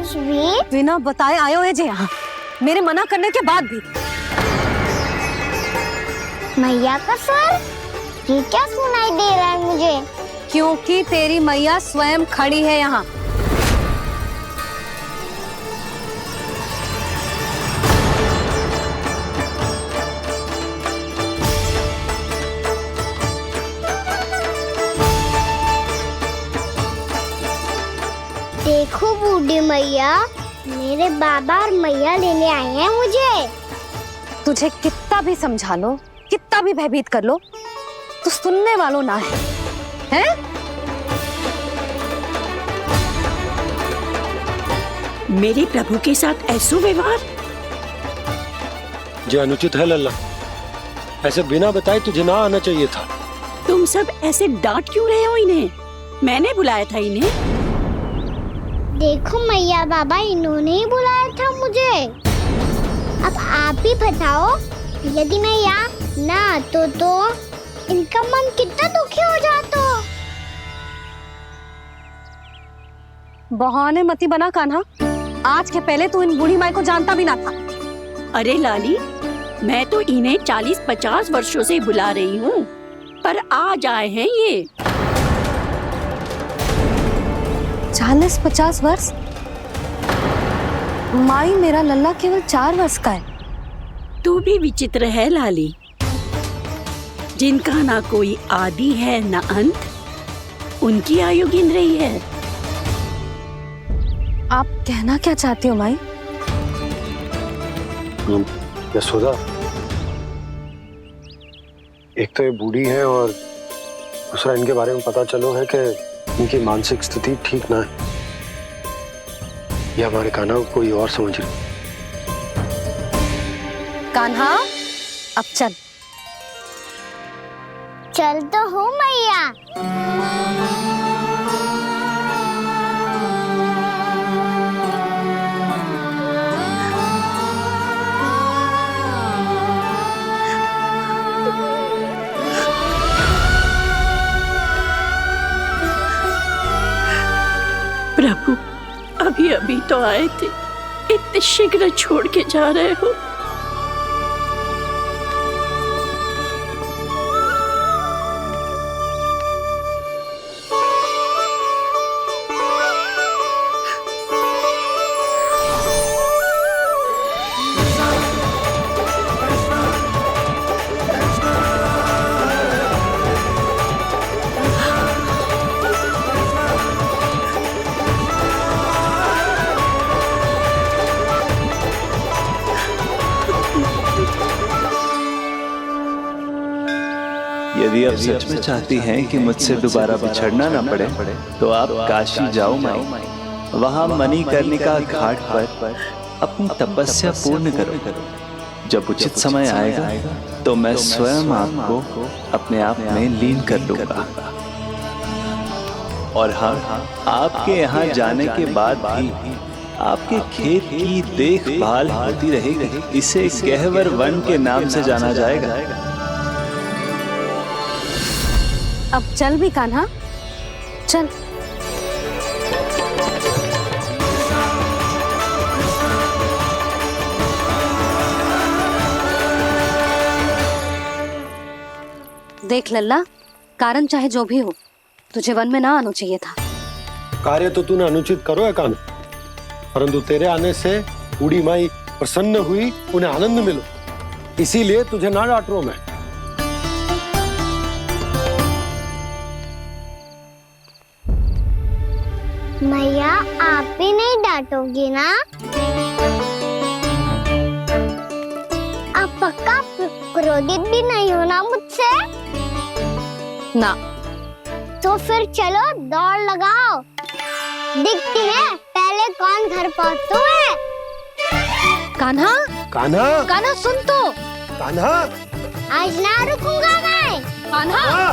आज भी बिना बताए आयो है जे यहाँ, मेरे मना करने के बाद भी। मैया का स्वर, ये क्या सुनाई दे रहा है मुझे? क्योंकि तेरी मैया स्वयं खड़ी है यहाँ। देखो बूढ़ी मैया, मेरे बाबा और मैया लेने आए हैं मुझे। तुझे कितना भी समझा लो, कितना भी भयभीत कर लो, तो सुनने वालों ना है, हैं? मेरे प्रभु के साथ ऐसा व्यवहार जो अनुचित है लल्ला। ऐसे बिना बताए तुझे ना आना चाहिए था। तुम सब ऐसे डांट क्यों रहे हो इन्हें? मैंने बुलाया था इन्हें। देखो मैया बाबा, इन्होंने ही बुलाया था मुझे। अब आप ही बताओ, यदि मैं यहाँ ना आतो तो इनका मन कितना दुखी हो जाता। बहाने मती बना कान्हा, आज के पहले तू इन बूढ़ी माई को जानता भी ना था। अरे लाली, मैं तो इन्हें 40-50 वर्षों से बुला रही हूँ, पर आज आए हैं ये। 40-50 वर्ष? माई, मेरा लल्ला केवल 4 वर्ष का है। तू भी विचित्र है लाली, जिनका ना कोई आदि है ना अंत, उनकी आयु गिन रही है। आप कहना क्या चाहती हो माई? यशोदा, एक तो ये बूढ़ी है और दूसरा इनके बारे में पता चलो है कि इनकी मानसिक स्थिति ठीक ना है। ये हमारे कान्हा को कोई और समझ रही। कान्हा, अब चल। चल तो हूँ मैया। प्रभु, अभी अभी तो आए थे, इतने शीघ्र छोड़ के जा रहे हो? यदि आप सच में चाहती हैं कि मुझसे दोबारा बिछड़ना न पड़े, तो आप काशी जाओ माई। वहां मणिकर्णिका घाट पर अपनी तपस्या पूर्ण करो। जब उचित समय आएगा तो मैं स्वयं आपको अपने आप में लीन कर लूंगा। और हाँ, आपके यहाँ जाने के बाद भी आपके खेत की देखभाल होती रहेगी। इसे गहवर वन के नाम से जाना जाएगा। अब चल भी कान्हा, चल। देख लल्ला, कारण चाहे जो भी हो, तुझे वन में ना आना चाहिए था। कार्य तो तूने अनुचित करो है कान्हा, परंतु तेरे आने से बूढ़ी माई प्रसन्न हुई, उन्हें आनंद मिलो, इसीलिए तुझे ना डांट रहा हूं मैं। मैया, आप भी नहीं डांटोगी ना? आप पक्का क्रोधित भी नहीं हो ना मुझसे? ना। तो फिर चलो दौड़ लगाओ, दिखती है पहले कौन घर पहुंचता है। कान्हा, कान्हा, कान्हा सुन तो। कान्हा, आज ना रुकूंगा मैं। कान्हा,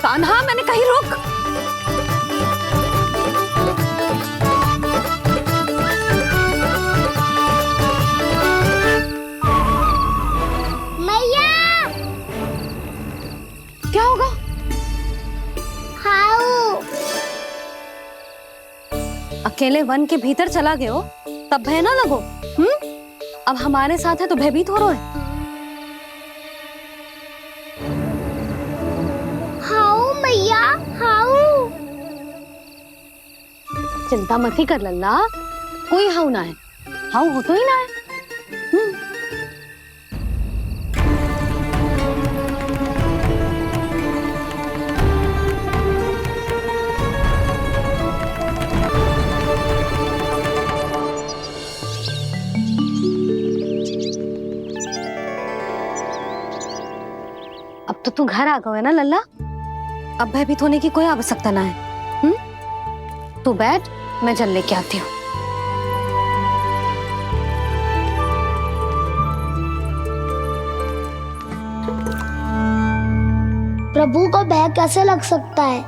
कान्हा, मैंने कही रुक। क्या होगा? खाओ। अकेले वन के भीतर चला गए हो तब भय ना लगो। अब हमारे साथ है तो भयभीत हो रहे हो। हाउ मैया हाउ। चिंता मत ही कर लल्ला, कोई हाउ ना है, हाउ हो तो ही ना है। अब तो तू घर आ गया है ना लल्ला, अब भयभीत होने की कोई आवश्यकता ना है। तू बैठ, मैं जल लेके आती हूँ। प्रभु को भय कैसे लग सकता है?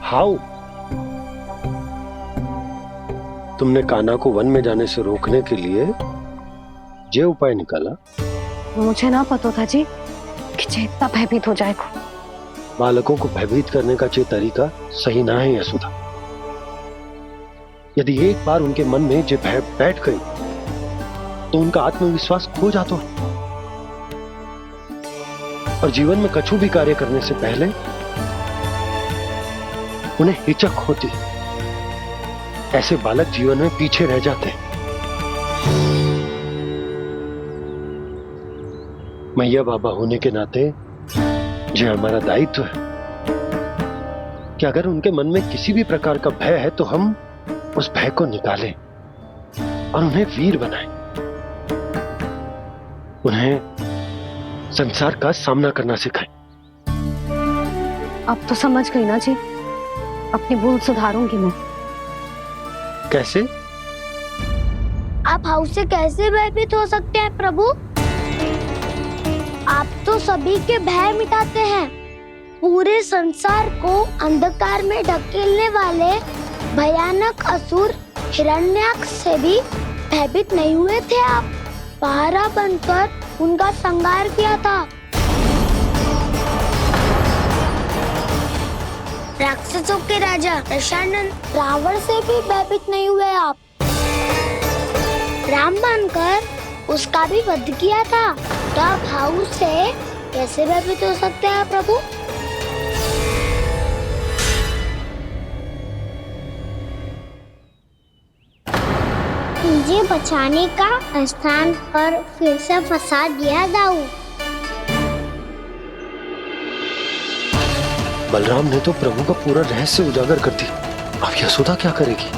हाउ? तुमने कान्हा को वन में जाने से रोकने के लिए ये उपाय निकाला? मुझे ना पता था जी कि जे इतना भयभीत हो जाएगा। बालकों को भयभीत करने का ये तरीका सही ना है यशोदा। यदि एक बार उनके मन में ये भय बैठ गई तो उनका आत्मविश्वास खो जाता है और जीवन में कछु भी कार्य करने से पहले उन्हें हिचक होती। ऐसे बालक जीवन में पीछे रह जाते हैं। मैया बाबा होने के नाते ये हमारा दायित्व है कि अगर उनके मन में किसी भी प्रकार का भय है तो हम उस भय को निकालें और उन्हें वीर बनाएं, उन्हें संसार का सामना करना सिखाएं। अब तो समझ गई ना जी, अपनी भूल सुधारूंगी मैं। कैसे? आप हाउ से कैसे भयभीत हो सकते हैं प्रभु? आप तो सभी के भय मिटाते हैं। पूरे संसार को अंधकार में ढकेलने वाले भयानक असुर हिरण्याक्ष से भी भयभीत नहीं हुए थे आप। पहरा बनकर उनका संहार किया था। राक्षसों के राजा दशानन रावण से भी भयभीत नहीं हुए आप। राम बनकर उसका भी वध किया था। तो आप हाउ से कैसे भयभीत हो सकते हैं प्रभु? मुझे बचाने का स्थान पर फिर से फंसा दिया दाऊ। बलराम ने तो प्रभु का पूरा रहस्य उजागर कर दी। अब यशोदा क्या करेगी?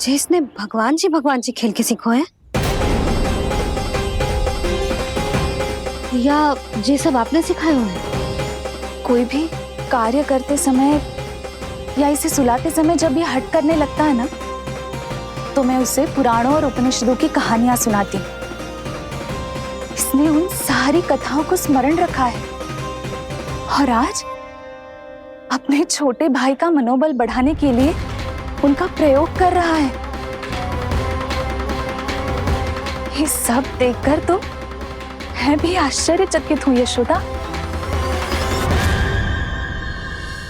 जे इसने भगवान जी खेल के सीखो है या ये सब आपने सिखाए हुए हैं? कोई भी कार्य करते समय या इसे सुलाते समय जब ये हट करने लगता है ना, तो मैं उसे पुराणों और उपनिषदों की कहानियां सुनाती हूँ। इसने उन सारी कथाओं को स्मरण रखा है और आज अपने छोटे भाई का मनोबल बढ़ाने के लिए उनका प्रयोग कर रहा है। ये सब देखकर तो मैं भी आश्चर्यचकित हूँ यशोदा।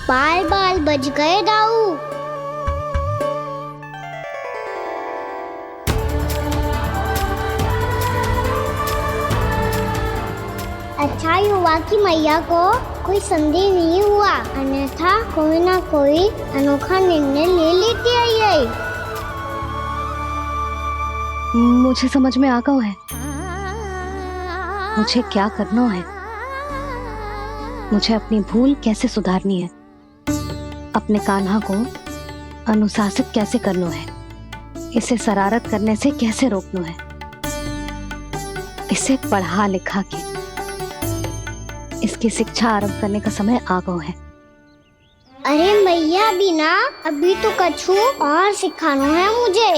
बाल बाल बज गए दाऊ। अच्छा ही हुआ कि मैया को कोई संदेह नहीं हुआ, अन्यथा कोई ना कोई अनोखा निर्णय ले लेती है ये। मुझे समझ में आ गया है मुझे क्या करना है। मुझे अपनी भूल कैसे सुधारनी है, अपने कान्हा को अनुशासित कैसे करना है, इसे शरारत करने से कैसे रोकना है, इसे पढ़ा लिखा के इसकी शिक्षा आरंभ करने का समय आ गया है। अरे मैया बिना अभी तो कछु और सिखाना है मुझे।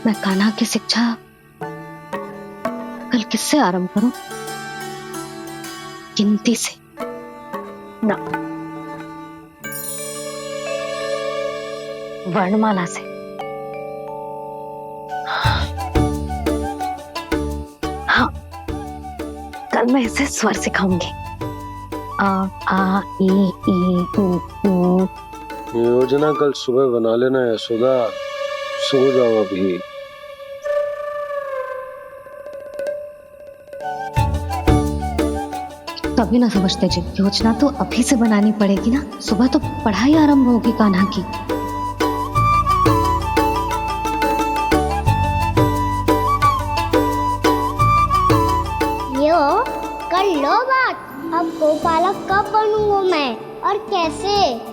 मैं कान्हा की शिक्षा कल किससे आरंभ करूं? गिनती से ना, वर्णमाला से। हाँ, कल मैं इसे स्वर सिखाऊंगी। आ आ ई ई उ। योजना कल सुबह बना लेना यशोदा, सो जाओ अभी। तभी ना समझते जी, योजना तो अभी से बनानी पड़ेगी ना। सुबह तो पढ़ाई आरंभ होगी कान्हा की। यो कर लो बात। अब गोपालक कब बनूंगा मैं और कैसे?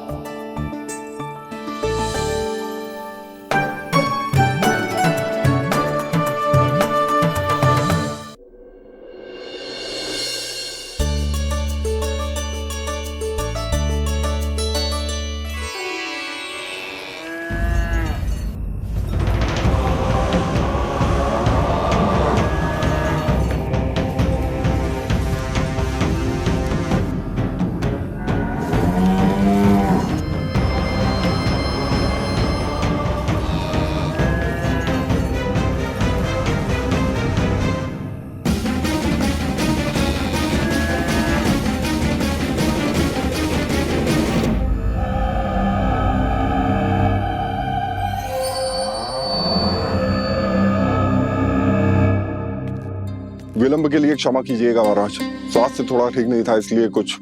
विलंब के लिए क्षमा कीजिएगा महाराज, स्वास्थ्य थोड़ा ठीक नहीं था इसलिए कुछ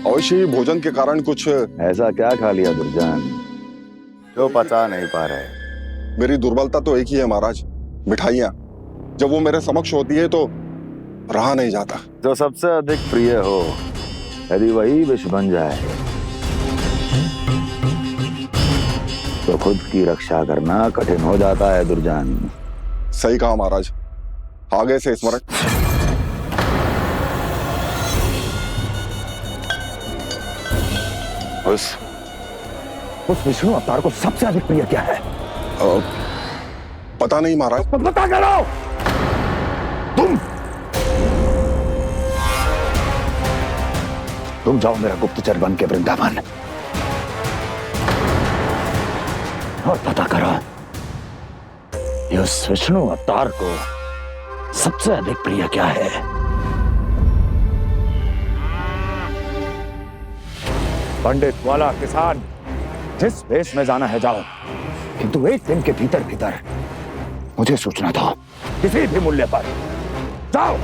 अवश्य ही भोजन के कारण कुछ। ऐसा क्या खा लिया दुर्जन जो पचा नहीं पा रहे? मेरी दुर्बलता तो एक ही है महाराज, मिठाइयाँ। जब वो मेरे समक्ष होती है तो रहा नहीं जाता। जो सबसे अधिक प्रिय हो, यदि वही विष बन जाए तो खुद की रक्षा करना कठिन हो जाता है दुर्जन। सही कहा महाराज, आगे से स्मरण। उस विष्णु अवतार को सबसे अधिक प्रिय क्या है? पता नहीं महाराज। तो पता करो। तुम जाओ मेरा गुप्तचर बन के वृंदावन और पता करो इस विष्णु अवतार को सबसे अधिक प्रिय क्या है। पंडित वाला किसान जिस वेश में जाना है जाओ, किंतु एक दिन के भीतर भीतर मुझे सूचना दो, किसी भी मूल्य पर जाओ।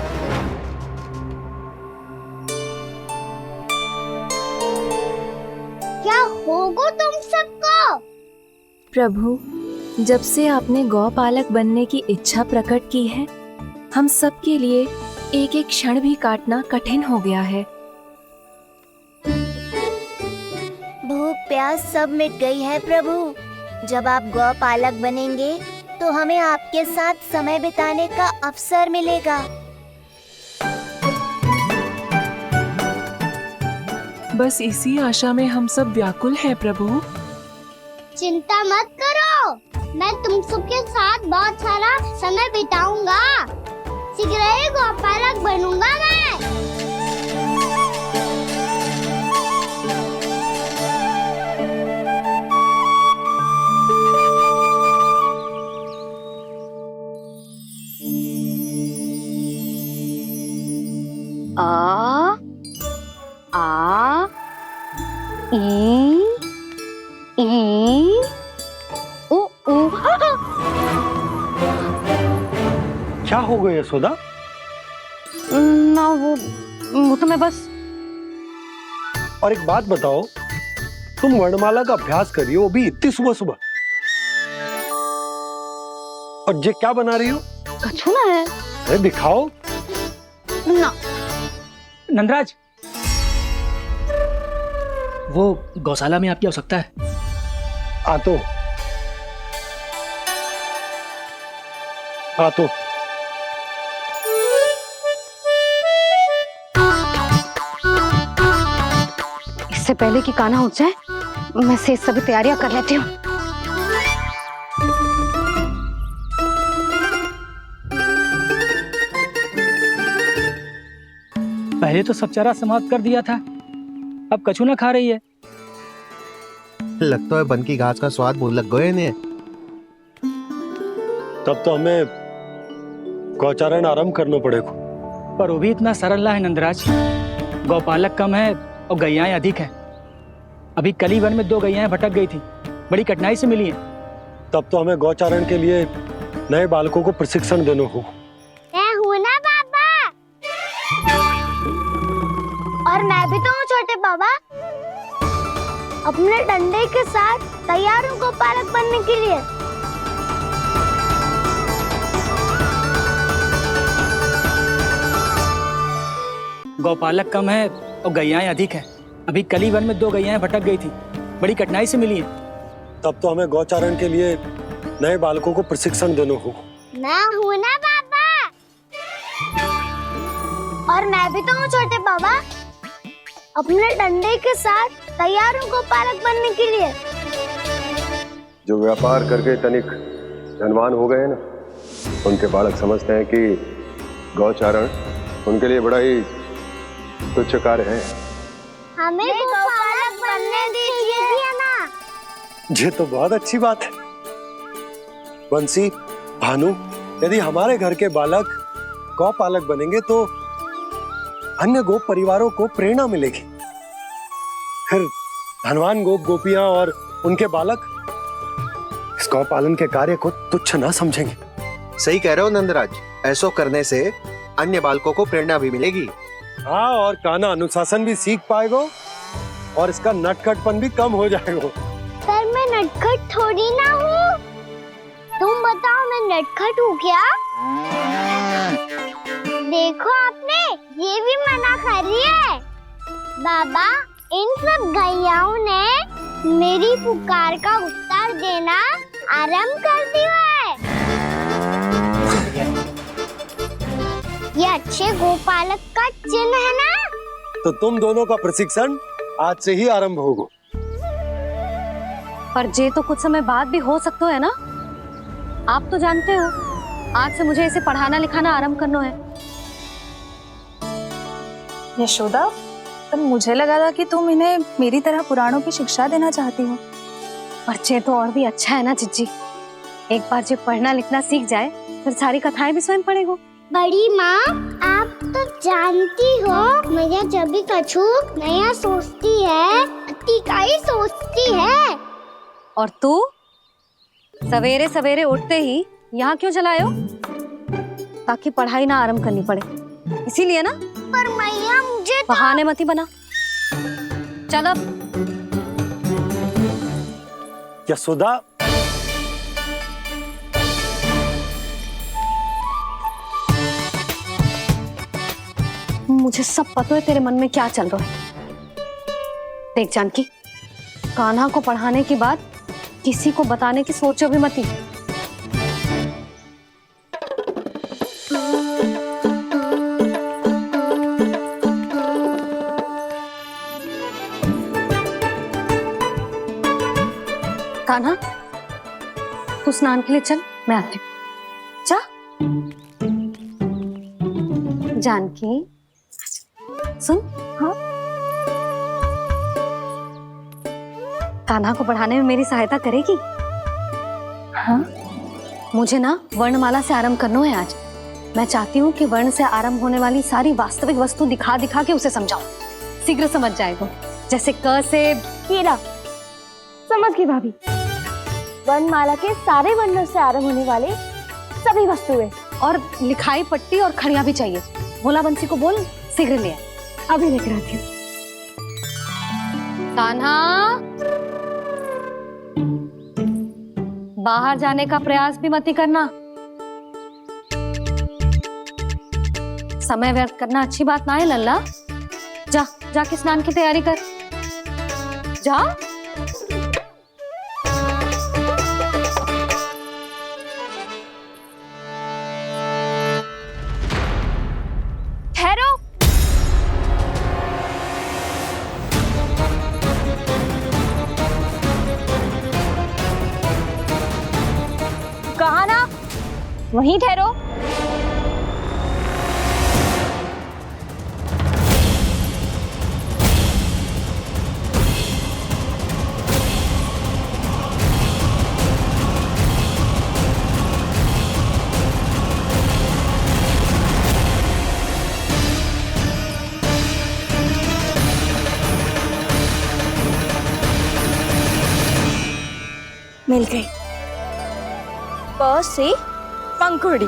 क्या होगा तुम सबको? प्रभु, जब से आपने गौपालक बनने की इच्छा प्रकट की है, हम सब के लिए एक एक क्षण भी काटना कठिन हो गया है। भूख प्यास सब मिट गई है प्रभु। जब आप गौपालक बनेंगे तो हमें आपके साथ समय बिताने का अवसर मिलेगा। बस इसी आशा में हम सब व्याकुल हैं प्रभु। चिंता मत करो, मैं तुम सबके साथ बहुत सारा समय बिताऊंगा। शीघ्र ही गोपालक बनूंगा मैं। आ आ ई ओ ओ। क्या हो गया यशोदा? ना वो तो मैं बस। और एक बात बताओ, तुम वर्णमाला का अभ्यास कर रही हो, वो भी इतनी सुबह सुबह, और ये क्या बना रही हो? छूना है। अरे दिखाओ ना। नंदराज, वो गौशाला में आपकी आवश्यकता है। आ तो इससे पहले कि कान्हा उठ जाए, मैं से सभी तैयारियां कर लेती हूँ। पहले तो सब चारा समाप्त कर दिया था, अब कछु ना खा रही है। लगता है बन की घास का स्वाद भूल लग गए इन्हें। तब तो हमें गौचारण आरंभ करना पड़ेगा। पर वो भी इतना सरल है नंदराज। गौपालक कम है और गैयाएं अधिक है। अभी कली वन में 2 गैयाएं भटक गई थी, बड़ी कठिनाई से मिली हैं। तब तो हमें गौचारण के लिए नए बालकों को प्रशिक्षण देना हो। मैं हूँ ना बाबा, और मैं भी तो हूँ छोटे बाबा। अपने डंडे के साथ तैयार हूँ गौपालक बनने के लिए। गौपालक कम है और गैयाएं अधिक है। अभी कली वन में 2 गैयाएं भटक गई थी, बड़ी कठिनाई से मिली हैं। तब तो हमें गौचारण के लिए नए बालकों को प्रशिक्षण देना हो। मैं हूँ ना बाबा, और मैं भी तो हूँ छोटे बाबा। अपने डंडे के साथ तैयार हूँ गौपालक बनने के लिए। जो व्यापार करके तनिक धनवान हो गए हैं ना, उनके बालक समझते हैं कि गौचारण उनके लिए बड़ा ही तुच्छ कार्य है। हमें गौपालक बनने दीजिए ना। ये तो बहुत अच्छी बात है। बंसी, भानु, यदि हमारे घर के बालक गौपालक बनेंगे तो अन्य गोप परिवारों को प्रेरणा मिलेगी। फिर धनवान गोप गोपियां और उनके बालक इस गौपालन के कार्य को तुच्छ ना समझेंगे। सही कह रहे हो नंदराज, ऐसा करने से अन्य बालकों को प्रेरणा भी मिलेगी। हाँ, और कान्हा अनुशासन भी सीख पाएगा और इसका नटखटपन भी कम हो जाएगा। पर मैं नटखट थोड़ी ना हूँ। तुम बताओ, मैं नटखट हूँ क्या? देखो आपने ये भी मना कर रही है। बाबा, इन सब गैयाओं ने मेरी पुकार का उत्तर देना आरंभ कर दिया है। ये अच्छे गोपालक का चिन्ह है ना? तो तुम दोनों का प्रशिक्षण आज से ही आरंभ होगा। पर जे तो कुछ समय बाद भी हो सकता है ना। आप तो जानते हो, आज से मुझे इसे पढ़ाना लिखाना आरंभ करना है। यशोदा, पर मुझे लगा था कि तुम इन्हें मेरी तरह पुराणों की शिक्षा देना चाहती हो। पर जे तो और भी अच्छा है ना जिज्जी। एक बार जो पढ़ना लिखना सीख जाए, फिर सारी कथाएं भी स्वयं पढ़ेगा। बड़ी माँ, आप तो जानती हो मैया जब भी कछु नया सोचती है, अतिकाई सोचती है। और तू सवेरे सवेरे उठते ही यहाँ क्यों चलायो? ताकि पढ़ाई ना आरंभ करनी पड़े, इसीलिए ना। पर मैया मुझे तो... बहाने मती बना। चल अब। यशोदा, मुझे सब पता है तेरे मन में क्या चल रहा है। देख जानकी, कान्हा को पढ़ाने की बात किसी को बताने की सोचो भी मती। कान्हा, तू स्नान के लिए चल, मैं आती हूँ। जा। जानकी, सुन। हाँ? कान्हा को पढ़ाने में मेरी सहायता करेगी? हाँ? मुझे ना वर्णमाला से आरंभ करना है आज। मैं चाहती हूँ कि वर्ण से आरंभ होने वाली सारी वास्तविक वस्तु दिखा दिखा के उसे समझाऊं। शीघ्र समझ जाएगा। जैसे क से कीड़ा। समझ गई भाभी। वर्णमाला के सारे वर्णों से आरंभ होने वाले सभी वस्तुएं। और लिखाई पट्टी और खड़िया भी चाहिए। भोला बंसी को बोल शीघ्र ले आए। अभी लेकर आती हूँ। कान्हा, बाहर जाने का प्रयास भी मत करना। समय व्यर्थ करना अच्छी बात ना है लल्ला। जा, जाके स्नान की तैयारी कर। जा। ठहरो। कहा ना, वहीं ठहरो। मिल गई। प से पंखुड़ी।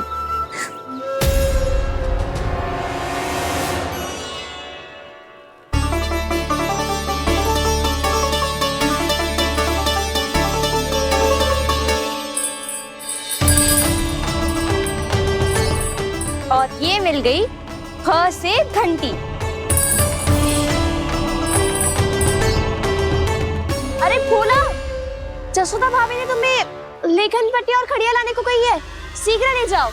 और ये मिल गई फ से घंटी। अरे फूला, जसोदा भाभी ने तुम्हें लेखन पट्टी और खड़िया लाने को कही है, शीघ्र ले जाओ।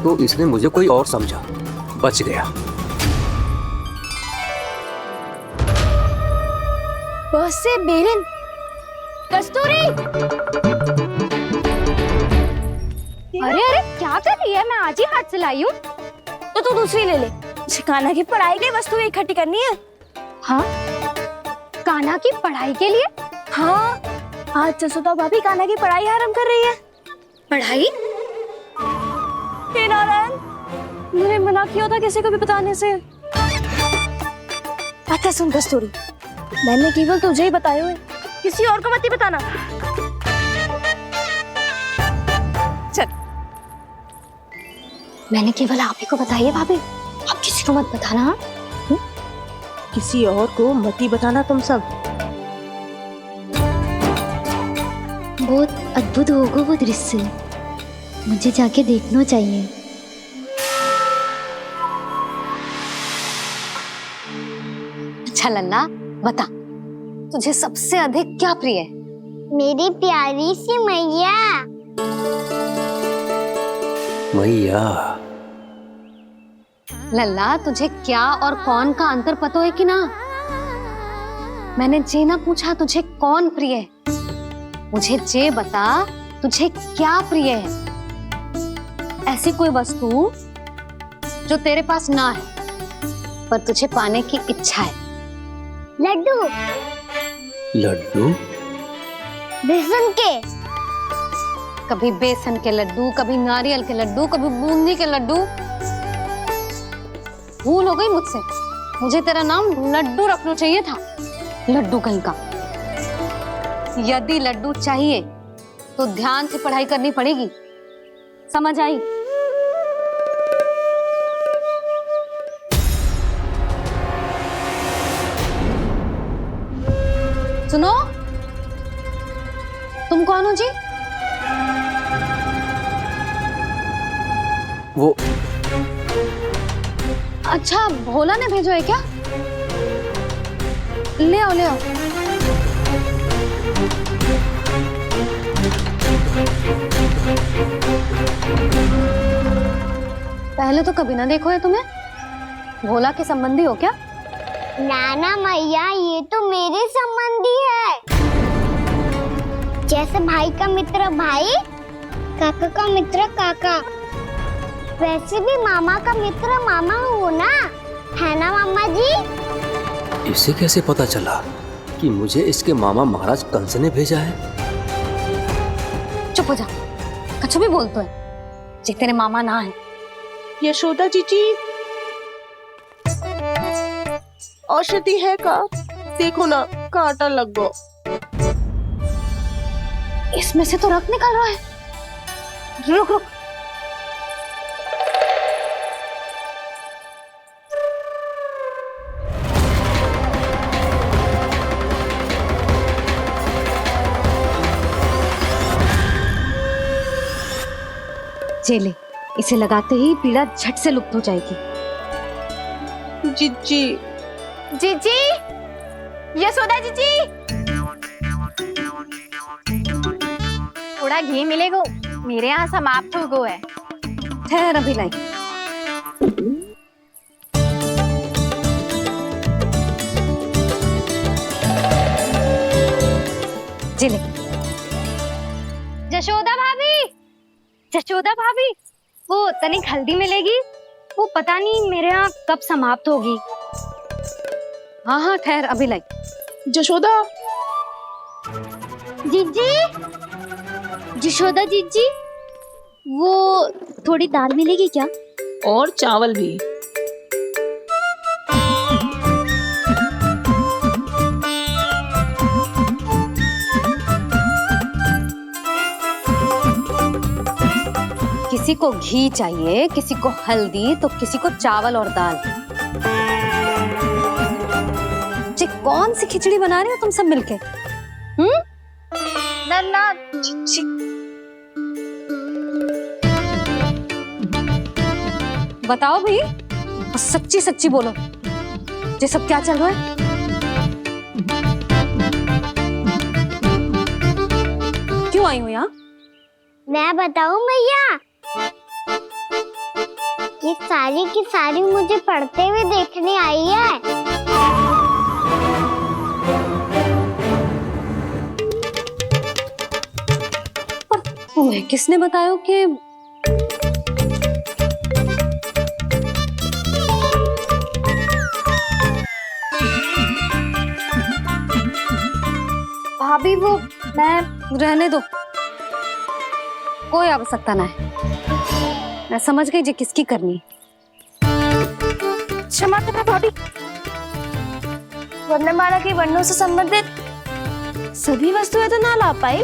तो इसने मुझे कोई और समझा, बच गया। बस से बेलन। कस्तूरी, अरे अरे क्या कर रही है? मैं आज ही हाथ से लाई हूँ। तो तू दूसरी ले ले। कान्हा की पढ़ाई की वस्तु इकट्ठी करनी है। हाँ, कान्हा की पढ़ाई के लिए? हाँ, आज जसोदा भाभी कान्हा की पढ़ाई आरंभ कर रही है। पढ़ाई? हे नारायण, मैंने मना किया था किसी को भी बताने से। अच्छा सुन कस्तूरी, मैंने केवल तुझे ही बताया है, किसी और को मत ही बताना। चल। मैंने केवल आप ही को बताई है भाभी, आप किसी को मत बताना। हाँ? किसी और को मत ही बताना तुम सब। बहुत अद्भुत होगा वो दृश्य, मुझे जाके देखना चाहिए। अच्छा लल्ला, बता तुझे सबसे अधिक क्या प्रिय है? मेरी प्यारी सी मैया। मैया। लल्ला, तुझे क्या और कौन का अंतर पता है कि ना? मैंने जे ना पूछा तुझे कौन प्रिय है, मुझे जे बता तुझे क्या प्रिय है। ऐसी कोई वस्तु जो तेरे पास ना है पर तुझे पाने की इच्छा है। लड्डू। लड्डू? बेसन के। कभी बेसन के लड्डू, कभी नारियल के लड्डू, कभी बूंदी के लड्डू। भूल हो गई मुझसे, मुझे तेरा नाम लड्डू रखना चाहिए था। लड्डू कहीं का। यदि लड्डू चाहिए तो ध्यान से पढ़ाई करनी पड़ेगी, समझ आई? सुनो, तुम कौन हो जी? वो अच्छा, भोला ने भेजो है क्या? ले आओ ले आओ। पहले तो कभी ना देखो है तुम्हें। भोला के संबंधी हो क्या? नाना मैया, ये तो मेरे संबंधी है। जैसे भाई का मित्र भाई, काका का मित्र काका, वैसे भी मामा का मित्र मामा हो ना, है ना मामा जी? इसे कैसे पता चला कि मुझे इसके मामा महाराज कंस ने भेजा है? चुप हो जा, कछु भी बोलते है जे तेरे मामा ना है। यशोदा जीजी, औषधि है का? देखो ना, कांटा लग गो। इसमें से तो रक्त निकल रहा है। रुक रुक। चले, इसे लगाते ही पीड़ा झट से लुप्त हो जाएगी। जीजी, जीजी, यशोदा जीजी, थोड़ा घी मिलेगा, मेरे यहाँ समाप्त हो गया है। ठहर अभी लाई। जिले। जशोदा भाभी, जशोदा भाभी, वो तनिक हल्दी मिलेगी? वो पता नहीं मेरे यहाँ कब समाप्त होगी। हाँ हाँ ठहर अभी लाई। जशोदा, जीजी, जशोदा जीजी, वो थोड़ी दाल मिलेगी क्या? और चावल भी। किसी को घी चाहिए, किसी को हल्दी, तो किसी को चावल और दाल। ये कौन सी खिचड़ी बना रहे हो तुम सब मिलके? नन्ना बताओ भाई, सच्ची सच्ची बोलो, ये सब क्या चल रहा है? क्यों आई हो यहाँ? मैं बताऊं भैया, ये सारी की सारी मुझे पढ़ते हुए देखने आई है। पर तुम्हें किसने बताया कि भाभी? वो मैं रहने दो, कोई आवश्यकता ना है। मैं समझ गई जी किसकी करनी। क्षमा करना भाभी, वर्णमाला के वर्णों से संबंधित सभी वस्तुएं तो ना ला पाई,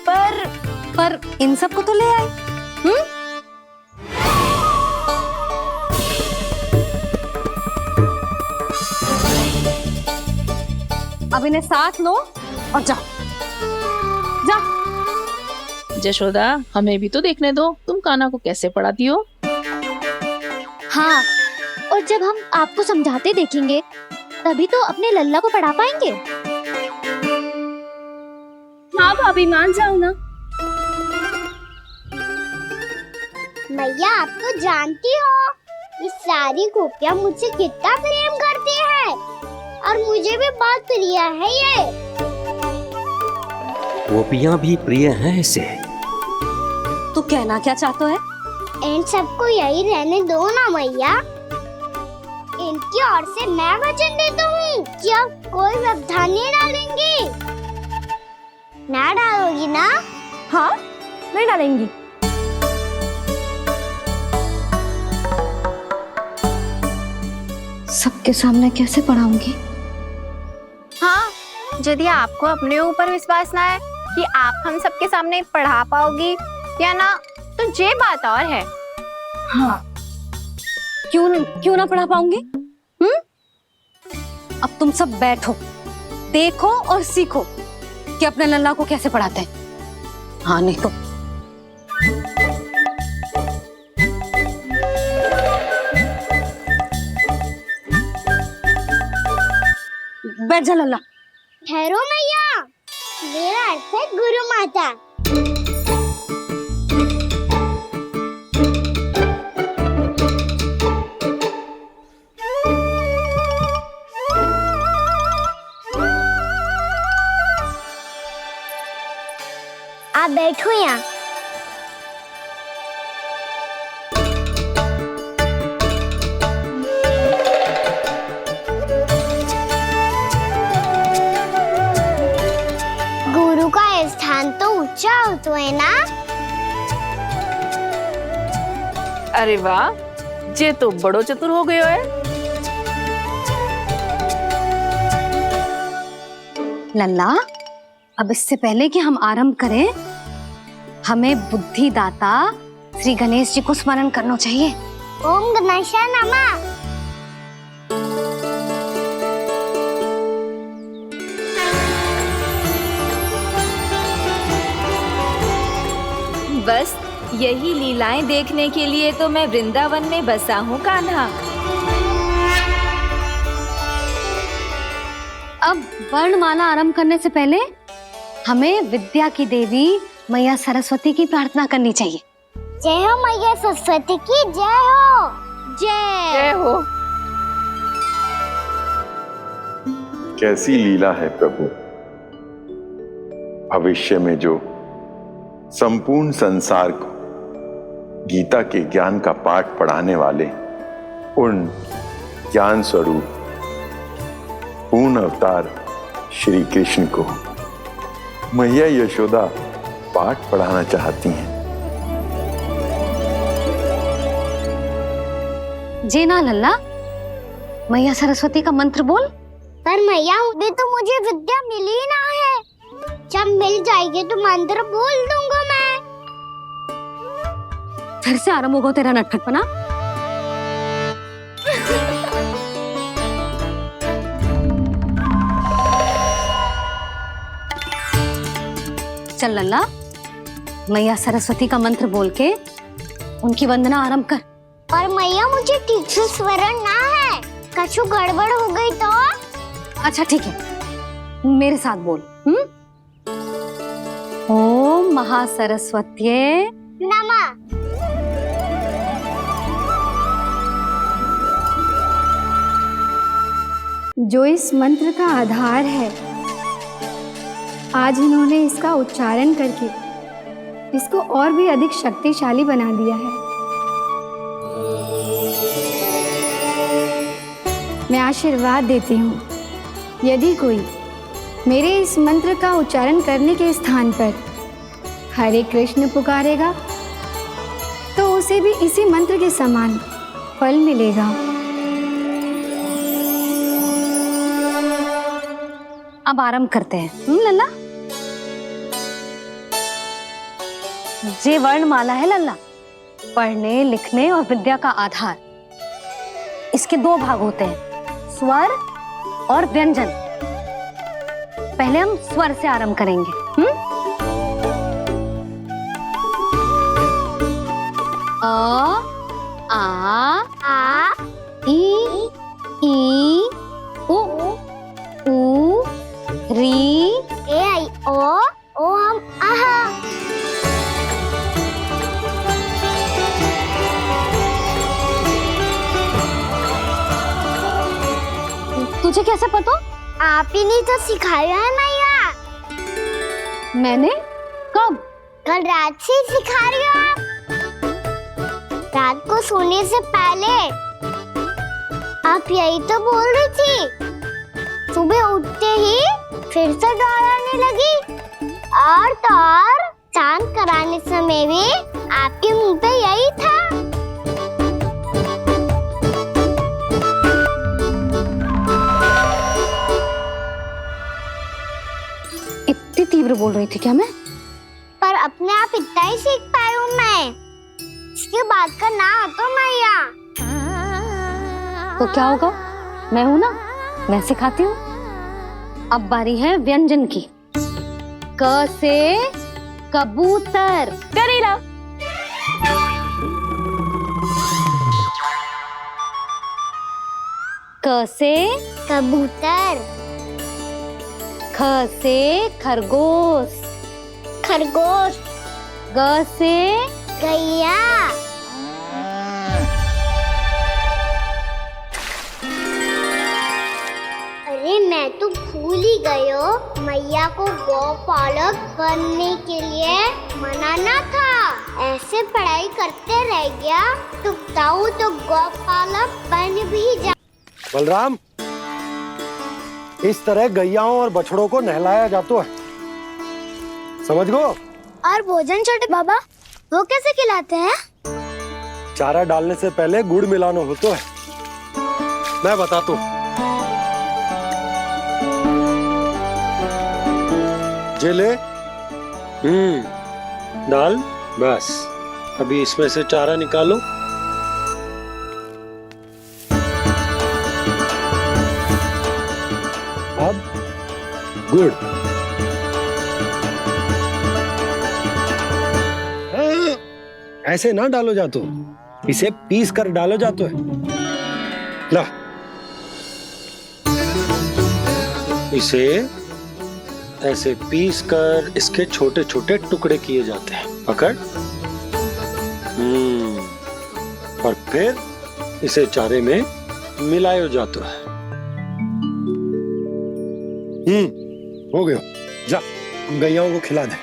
पर इन सब को तो ले आए। अब इन्हें साथ लो और जाओ। जशोदा, हमें भी तो देखने दो तुम कान्हा को कैसे पढ़ाती हो। हाँ, और जब हम आपको समझाते देखेंगे तभी तो अपने लल्ला को पढ़ा पाएंगे। हाँ भाभी, मान जाओ ना। मैया, आप तो जानती हो ये सारी गोपियां मुझसे कितना प्रेम करती है, और मुझे भी बहुत प्रिय है ये। गोपियां भी प्रिय हैं इसे। तू कहना क्या चाहता है? इन सबको यही रहने दो ना मैया। इनकी ओर से मैं वचन देता हूँ कि अब कोई व्यवधान नहीं डालेंगी। ना डालोगी ना? हाँ, नहीं डालेंगी। सबके सामने कैसे पढ़ाऊंगी? हाँ, यदि आपको अपने ऊपर विश्वास ना है कि आप हम सबके सामने पढ़ा पाओगी या ना, तो ये बात और है। हाँ, क्यों ना पढ़ा पाऊंगी? अब तुम सब बैठो, देखो और सीखो कि अपने लल्ला को कैसे पढ़ाते हैं। हाँ, नहीं तो बैठ जा लल्ला। ठहरो मैया, मेरा अर्थ है गुरु माता। आप बैठो यहाँ। गुरु का स्थान तो ऊंचा होता है ना? अरे वाह, जे तो बड़ो चतुर हो गयो है। लल्ला, अब इससे पहले कि हम आरंभ करें, हमें बुद्धिदाता श्री गणेश जी को स्मरण करना चाहिए। ओम गणेशाय नमः। बस यही लीलाएं देखने के लिए तो मैं वृंदावन में बसा हूँ कान्हा। अब वर्णमाला आरंभ करने से पहले हमें विद्या की देवी मैया सरस्वती की प्रार्थना करनी चाहिए। जय हो मैया सरस्वती की, जय हो। जय हो। कैसी लीला है प्रभु। भविष्य में जो संपूर्ण संसार को गीता के ज्ञान का पाठ पढ़ाने वाले उन ज्ञान स्वरूप पूर्ण अवतार श्री कृष्ण को मैया यशोदा पाठ पढ़ाना चाहती हैं। जी ना लल्ला, मैया सरस्वती का मंत्र बोल। पर मैया, अभी तो मुझे विद्या मिली ना है। जब मिल जाएगी तो मंत्र बोल दूंगा मैं। फिर से आरंभ होगा तेरा नटखटपना। चल लल्ला, मैया सरस्वती का मंत्र बोल के उनकी वंदना आरंभ कर। और मैया मुझे ठीक से स्वरण ना है, कछु गड़बड़ हो गई तो? अच्छा ठीक है, मेरे साथ बोल। ओम महासरस्वत्ये नमः। जो इस मंत्र का आधार है, आज इन्होंने इसका उच्चारण करके इसको और भी अधिक शक्तिशाली बना दिया है। मैं आशीर्वाद देती हूँ, यदि कोई मेरे इस मंत्र का उच्चारण करने के स्थान पर हरे कृष्ण पुकारेगा तो उसे भी इसी मंत्र के समान फल मिलेगा। अब आरंभ करते हैं। लल्ला, जे वर्णमाला है लल्ला, पढ़ने लिखने और विद्या का आधार। इसके दो भाग होते हैं, स्वर और व्यंजन। पहले हम स्वर से आरंभ करेंगे। अ, आ, ई, उ, री, ए आई ओ हम आहा। तुझे कैसे पता? आप ही ने तो सिखाया है मैया। मैंने? कब? कल रात से सिखा रही हो आप। रात को सोने से पहले आप यही तो बोल रही थी। सुबह उठते ही फिर से दोहराने लगी, और तो और चांद कराने समय भी आपके मुंह पे यही था। इतनी तीव्र बोल रही थी क्या मैं? पर अपने आप इतना ही सीख पाई हूँ मैं। इसके बाद का ना तो मैया। तो क्या होगा? मैं हूं ना, मैं सिखाती हूँ। अब बारी है व्यंजन की। क से कबूतर। करेला। क से कबूतर। ख से खरगोश। खरगोश। ग से गैया। अरे मैं तो भूल ही गई हूँ, मैया को गौपालक बनने के लिए मनाना था। ऐसे पढ़ाई करते रह गया तो ताऊ तो गौपालक बन भी जा। बलराम, इस तरह गैयाओं और बछड़ों को नहलाया जाता है, समझ गो? और भोजन छोटे बाबा, वो कैसे खिलाते हैं? चारा डालने से पहले गुड़ मिलाना होता है, मैं बताता हूँ। जे ले, डाल, बस। अभी इसमें से चारा निकालो। अब गुड़। ऐसे ना डालो जातो, इसे पीस कर डालो जातो है। ला, इसे ऐसे पीस कर इसके छोटे छोटे टुकड़े किए जाते हैं। पकड़। और फिर इसे चारे में मिलाया जाता है। हो गया, जा हम गैयाओं को खिला दे।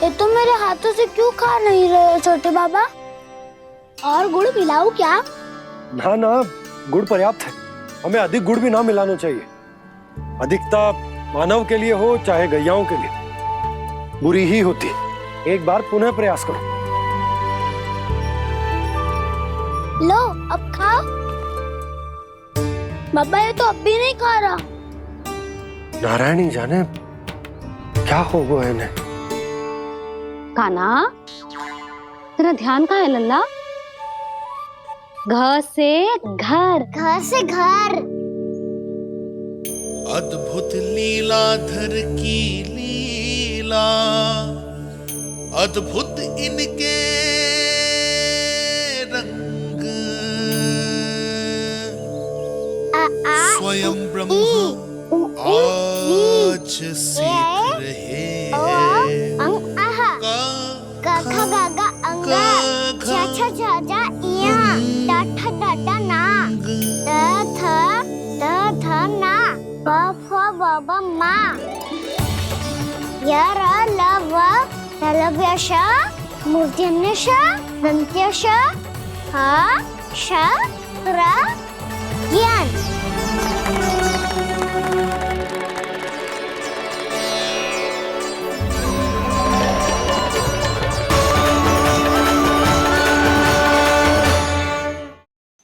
ये तो मेरे हाथों से क्यों खा नहीं रहे हो छोटे बाबा? और गुड़ मिलाऊं क्या? ना ना, गुड़ पर्याप्त है। हमें अधिक गुड़ भी ना मिलाना चाहिए। अधिकता मानव के लिए हो चाहे गैयाओं के लिए बुरी ही होती। एक बार पुनः प्रयास करो। लो अब खाओ। बाबा ये तो अब भी नहीं खा रहा। नारायणी जाने क्या हो गया इन्हें। कान्हा, तेरा ध्यान कहाँ है लल्ला? घर से घर, घर से घर। अद्भुत लीलाधर की लीला, अद्भुत इनके रंग, स्वयं ब्रह्म आज सीख रहे हैं। क ख ग घ अंग, छ छ छ ज इया, ट ठ ड ड ना, द थ ना, ब फ ब ब मा, य र ल व लव्य श, मूर्धन्य श, दन्त्य श, ह श र ज्ञान।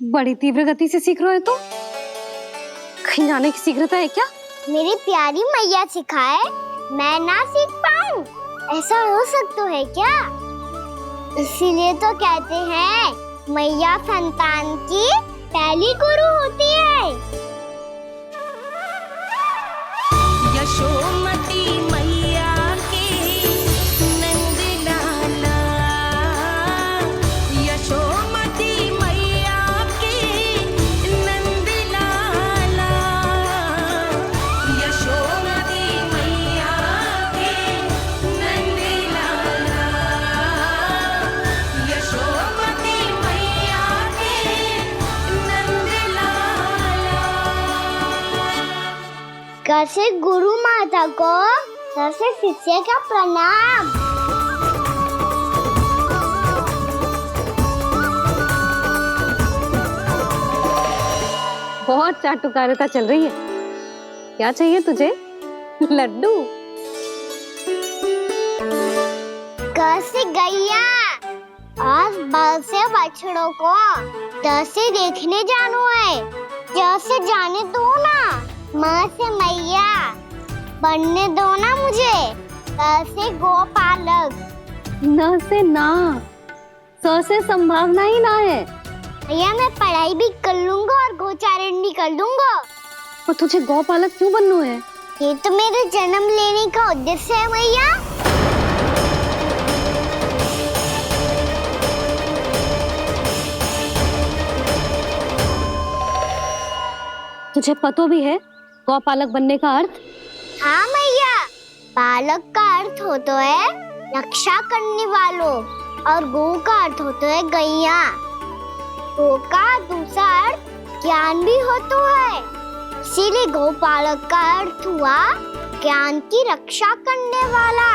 बड़ी तीव्र गति से सीख रहे हो तो कहीं जाने की शीघ्रता है क्या? मेरी प्यारी मैया सिखाए, मैं ना सीख पाऊं, ऐसा हो सकता है क्या? इसीलिए तो कहते हैं मैया संतान की पहली गुरु होती है। यशोमती मैया की नंद लाला, यशोमती मैया की नंद लाला, यशोमती मैया की नंद लाला, यशोमती मैया की नंद लाला। कैसे गुरु माता को, कैसे शिष्य का प्रणाम। बहुत चाटुकारिता चल रही है। क्या चाहिए तुझे? लड्डू? कैसे गैया आज बल से बछड़ों को कैसे देखने जानो है, जैसे जाने दो ना, माँ से मैया बनने दो ना मुझे। कैसे गोपालक, न से ना, स से संभावना ही ना है। भैया मैं पढ़ाई भी कर लूंगा और गोचारण भी कर दूंगा। और तुझे गौपालक क्यों बनना है? ये तो मेरे जन्म लेने का उद्देश्य है भैया। तुझे पता भी है गौपालक बनने का अर्थ? हाँ मैया, पालक का अर्थ होता है रक्षा करने वालों, और गो का अर्थ होता है गैया। गो का दूसरा अर्थ ज्ञान भी होता है, इसीलिए गोपालक का अर्थ हुआ ज्ञान की रक्षा करने वाला।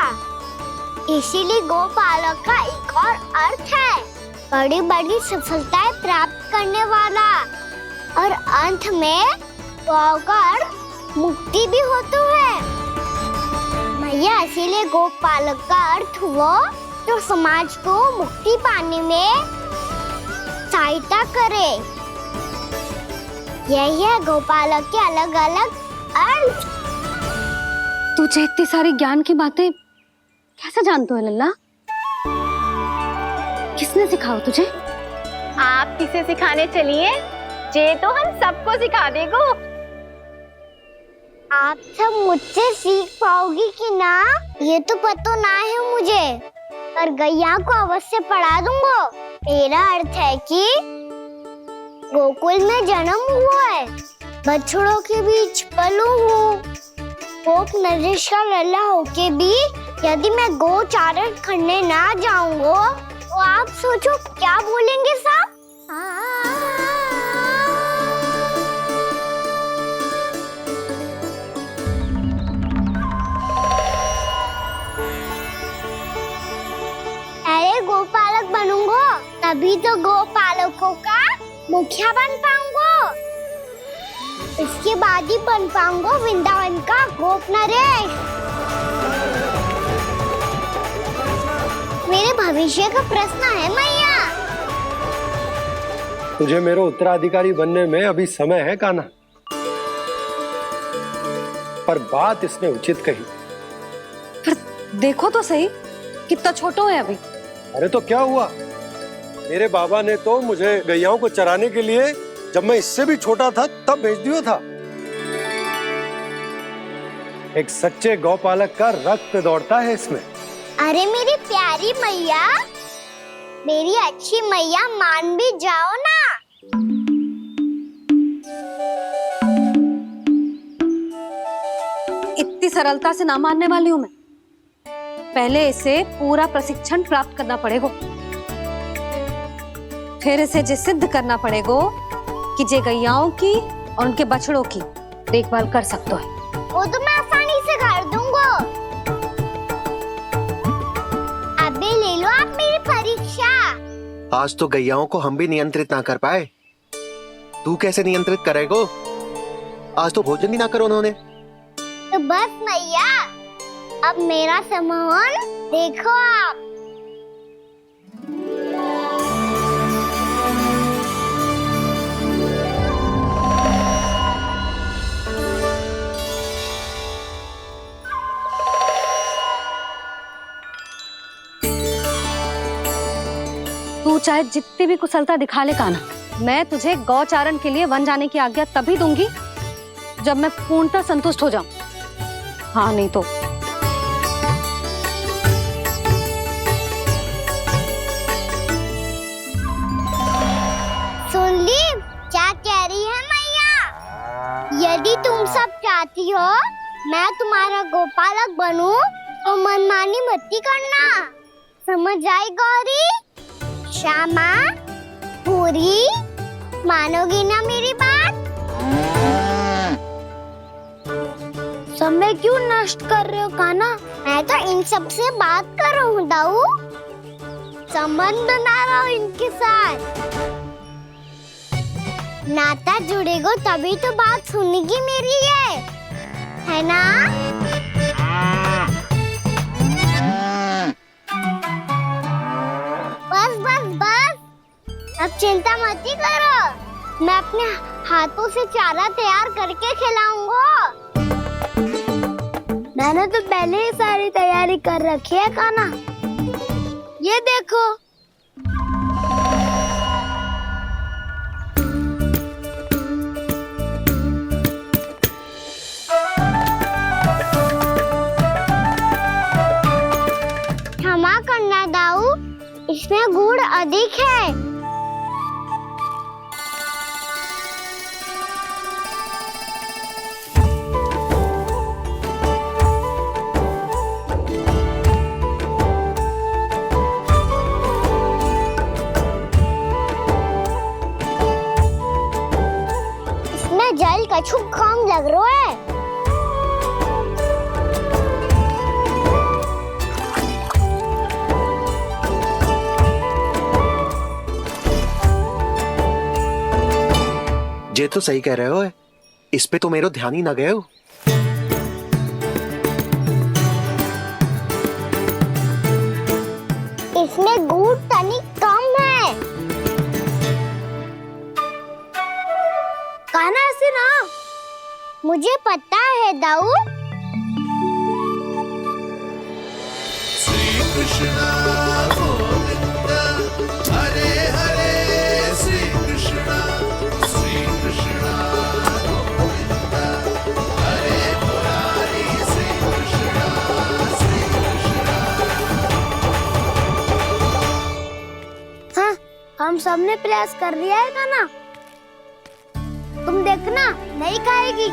इसीलिए गोपालक का एक और अर्थ है बड़ी बड़ी सफलताएं प्राप्त करने वाला, और अंत में गौ का अर्थ मुक्ति भी होता है। मैया इसीलिए गोपालक का अर्थ हुआ जो समाज को मुक्ति पाने में सहायता करे। यही है गोपालक के अलग अलग अर्थ। तुझे इतनी सारी ज्ञान की बातें कैसे जानते हो लल्ला? किसने सिखाओ तुझे? आप किसे सिखाने चलिए, जे तो हम सबको सिखा देगो। आप सब मुझसे सीख पाओगी कि ना ये तो पता ना है मुझे, पर गैया को अवश्य पढ़ा दूंगा। मेरा अर्थ है कि गोकुल में जन्म हुआ है, बछड़ों के बीच पलू हूँ, गोप नरेश का लल्ला होके भी यदि मैं गोचारण करने ना जाऊंगा तो आप सोचो क्या बोलेंगे साहब? अरे गोपालक बनूंगा तभी तो गोपालकों का मुखिया बन पाऊंगा, इसके बाद ही बन पाऊंगा वृंदावन का गोप नरेश। मेरे भविष्य का प्रश्न है मैया। तुझे मेरा उत्तराधिकारी बनने में अभी समय है कान्हा। पर बात इसने उचित कही। पर देखो तो सही, कितना छोटो है अभी। अरे तो क्या हुआ, मेरे बाबा ने तो मुझे गैयाओं को चराने के लिए जब मैं इससे भी छोटा था तब भेज दिया था। एक सच्चे गौपालक का रक्त दौड़ता है इसमें। अरे मेरी प्यारी मैया, मेरी अच्छी मैया, मान भी जाओ ना। इतनी सरलता से ना मानने वाली हूं मैं। पहले इसे पूरा प्रशिक्षण प्राप्त करना पड़ेगा, फिर इसे जे सिद्ध करना पड़ेगा कि जे गैयाओं की और उनके बछड़ों की देखभाल कर सकते है। वो तो मैं आसानी से कर दूंगा। अबे ले लो आप मेरी परीक्षा। आज तो गैयाओं को हम भी नियंत्रित ना कर पाए, तू कैसे नियंत्रित करेगो? आज तो भोजन ही ना करो उन्होंने। तो बस मैया, अब मेरा सम्मान देखो आप। तू चाहे जितनी भी कुशलता दिखा ले कान्हा, मैं तुझे गौचारण के लिए वन जाने की आज्ञा तभी दूंगी जब मैं पूर्णतः संतुष्ट हो जाऊं। हाँ नहीं तो सुन ली क्या कह रही है मैया? यदि तुम सब चाहती हो मैं तुम्हारा गोपालक बनूं तो मनमानी मत करना, समझ आई गौरी? श्यामा, पूरी, मानोगी ना मेरी बात? समय क्यों नष्ट कर रहे हो कान्हा? मैं तो इन सब से बात कर रहा हूँ दाऊ, संबंध बना रहा हूँ इनके साथ। नाता जुड़ेगा तभी तो बात सुनेगी मेरी है ना? बस बस बस, अब चिंता मत ही करो, मैं अपने हाथों से चारा तैयार करके खिलाऊंगा। मैंने तो पहले ही सारी तैयारी कर रखी है कान्हा, ये देखो। क्षमा करना दाऊ, इसमें गुड़ अधिक है। इसमें जल कछु कम लग रहा है। ये तो सही कह रहे हो, इस पे तो मेरे ध्यान ही ना गए हो। इसमें गुड़ तनिक कम है। कान्हा ऐसे ना, मुझे पता है दाऊ। श्री कृष्ण गोविंद हरे हरे, श्री कृष्ण गोविंद हरे मुरारी, श्री कृष्ण हाँ, हम सबने प्रयास कर लिया है कान्हा, तुम देखना नहीं खाएगी।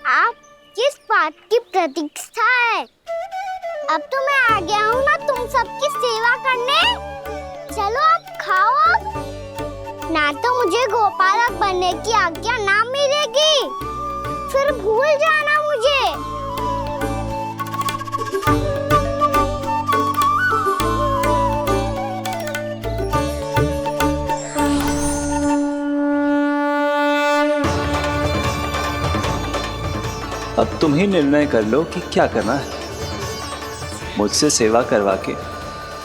आप किस बात की प्रतीक्षा है? अब तो मैं आ गया हूँ ना तुम सबकी सेवा करने। चलो अब खाओ अब। ना तो मुझे गोपालक बनने की आज्ञा ना मिलेगी, फिर भूल जाना मुझे। अब तुम ही निर्णय कर लो कि क्या करना है। मुझसे सेवा करवा के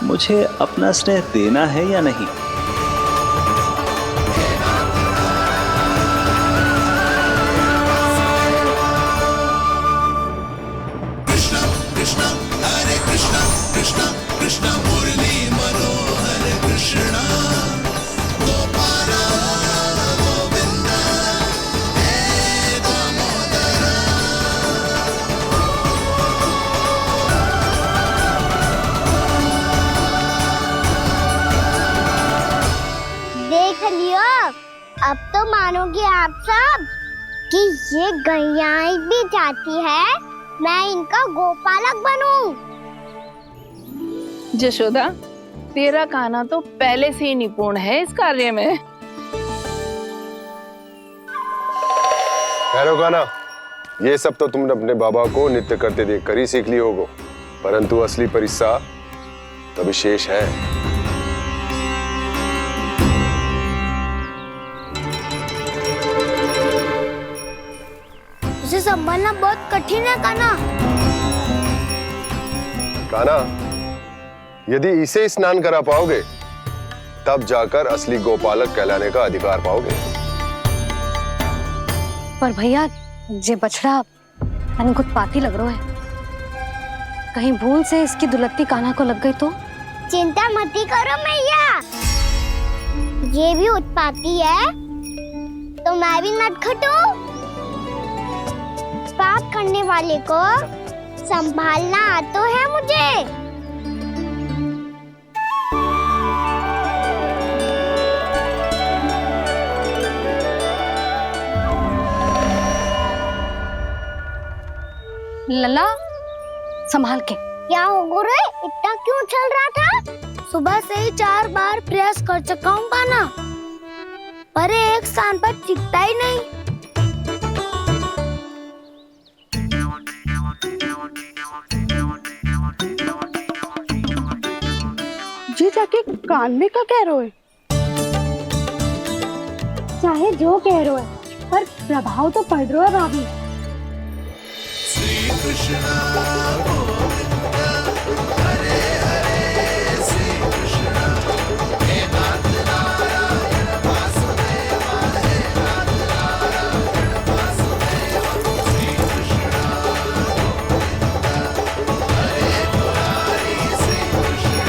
मुझे अपना स्नेह देना है या नहीं। कृष्ण कृष्ण मुरली मनोहर कृष्ण गोपाल गोविंद हे दामोदर। देख लियो, अब तो मानोगे आप सब कि ये गैयाएं भी चाहती है मैं इनका गोपालक बनूं। जशोदा, तेरा कान्हा तो पहले से ही निपुण है इस कार्य में। खैर गाना, ये सब तो तुमने अपने बाबा को नृत्य करते देख कर ही सीख ली होगो, परंतु असली परिस्सा तो विशेष है। इसे संभालना बहुत कठिन है कान्हा। कान्हा, यदि इसे स्नान करा पाओगे तब जाकर असली गोपालक कहलाने का अधिकार पाओगे। पर भैया, ये बछड़ा अनकुत पाती लग रहा है, कहीं भूल से इसकी दुलत्ती कान्हा को लग गई तो? चिंता मत करो मैया, ये भी उत्पाती है तो मैं भी नटखट हूँ। पाप करने वाले को संभालना आता है मुझे। लला, संभाल के। क्या हो गुरु, इतना क्यों चल रहा था? सुबह से ही 4 बार प्रयास कर चुका हूँ कान्हा, पर एक स्थान पर टिकता ही नहीं। जी जाके कान में क्या कह रहे हो? चाहे जो कह रहे हो, पर प्रभाव तो पड़ रहा है भाभी। श्री कृष्ण गोविंद हरे हरे श्री कृष्ण हे नाथ नारायण वासुदेव हे नाथ नारायण वासुदेव श्री कृष्ण गोविंद हरे मुरारी श्री कृष्ण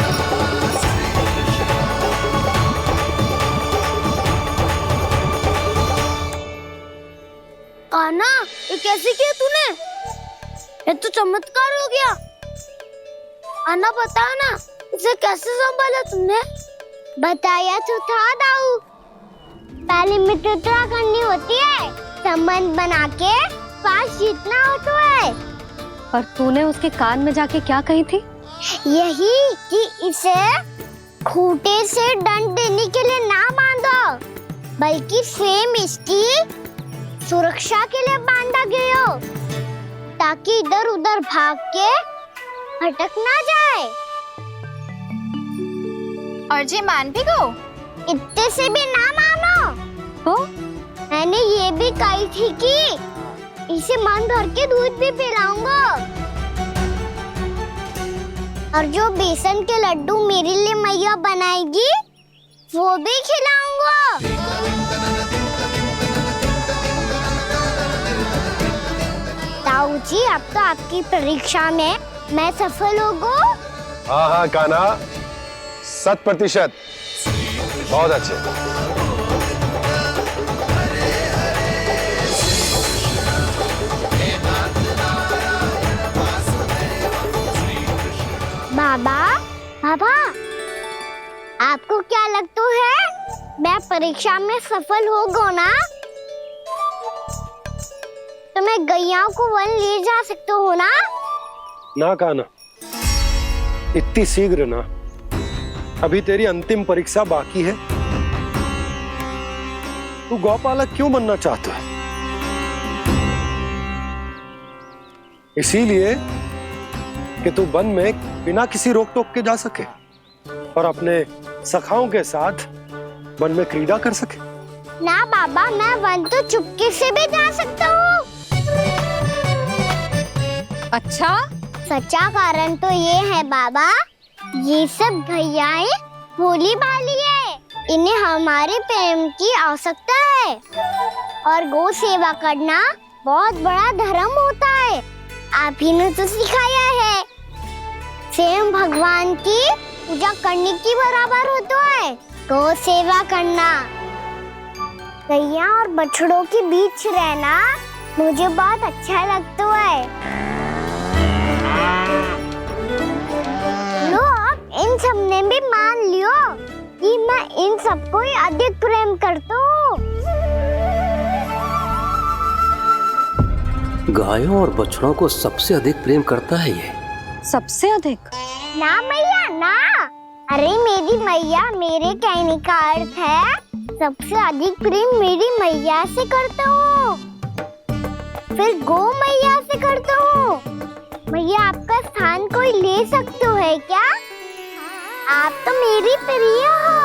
कान्हा, ये कैसे किया तूने? ये तो चमत्कार हो गया। अन्ना बताओ ना, इसे कैसे संभाला तुमने? बताया तो था दाऊ, पहले मित्रता करनी होती है, संबंध बना के पास जीतना होता है। पर तूने उसके कान में जाके क्या कही थी? यही कि इसे खूंटे से दंड देने के लिए ना बांधो, बल्कि स्वयं इसकी सुरक्षा के लिए बांधा गया हो, ताकि इधर उधर भाग के भटक ना जाए। और जी मान भी गो? इतने से भी ना मानो तो? मैंने ये भी कही थी कि इसे मन भर के दूध भी पिलाऊंगा, और जो बेसन के लड्डू मेरे लिए मैया बनाएगी वो भी खिलाऊंगा। ताऊ जी, अब तो आपकी परीक्षा में मैं सफल होगा। हाँ हाँ कान्हा, 100%। बहुत अच्छे। बाबा, बाबा, आपको क्या लगता है मैं परीक्षा में सफल होगा ना? तो मैं गैयाओं को वन ले जा सकता हूँ ना? ना कान्हा, इतनी शीघ्र ना, अभी तेरी अंतिम परीक्षा बाकी है। तू गौपालक क्यों बनना चाहता है? इसीलिए कि तू वन में बिना किसी रोक टोक के जा सके और अपने सखाओं के साथ वन में क्रीड़ा कर सके। ना बाबा, मैं वन तो चुपके से भी जा सकता हूँ। अच्छा? सच्चा कारण तो ये है बाबा, ये सब गैयाएं भोली भाली है, इन्हें हमारे प्रेम की आवश्यकता है, और गौ सेवा करना बहुत बड़ा धर्म होता है। आप ही ने तो सिखाया है, स्वयं भगवान की पूजा करने की बराबर होता है। गौ सेवा करना, गैया और बछड़ों के बीच रहना मुझे बहुत अच्छा लगता है। लो, अब इन सब ने भी मान लियो कि मैं इन सबको ही अधिक प्रेम करता हूँ। गायों और बछड़ों को सबसे अधिक प्रेम करता है ये। सबसे अधिक? ना मैया ना, अरे मेरी मैया, मेरे कहने का अर्थ है सबसे अधिक प्रेम मेरी मैया से करता हूँ, फिर गौ मैया से करता हूँ। मैया आपका स्थान कोई ले सकते है क्या? आप तो मेरी प्रिय हो।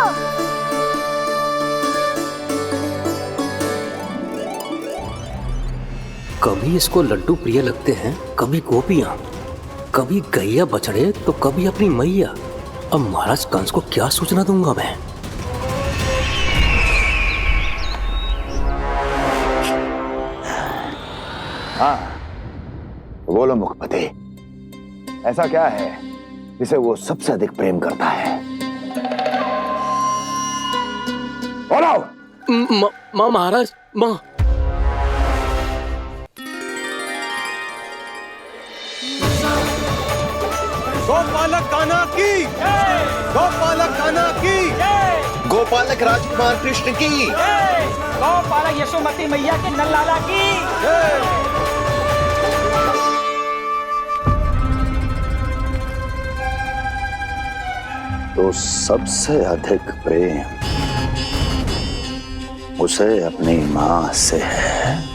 कभी इसको लड्डू प्रिय लगते हैं, कभी गोपियां, कभी गैया बछड़े, तो कभी अपनी मैया। अब महाराज कंस को क्या सूचना दूंगा मैं? हाँ, बोलो मुखपति, ऐसा क्या है जिसे वो सबसे अधिक प्रेम करता है? बोलो। माँ महाराज, माँ। गोपालक कान्हा की, गोपालक कान्हा की, गोपालक राजकुमार कृष्ण की, गोपालक यशोमती मैया के नललाला की। तो सबसे अधिक प्रेम उसे अपनी माँ से है।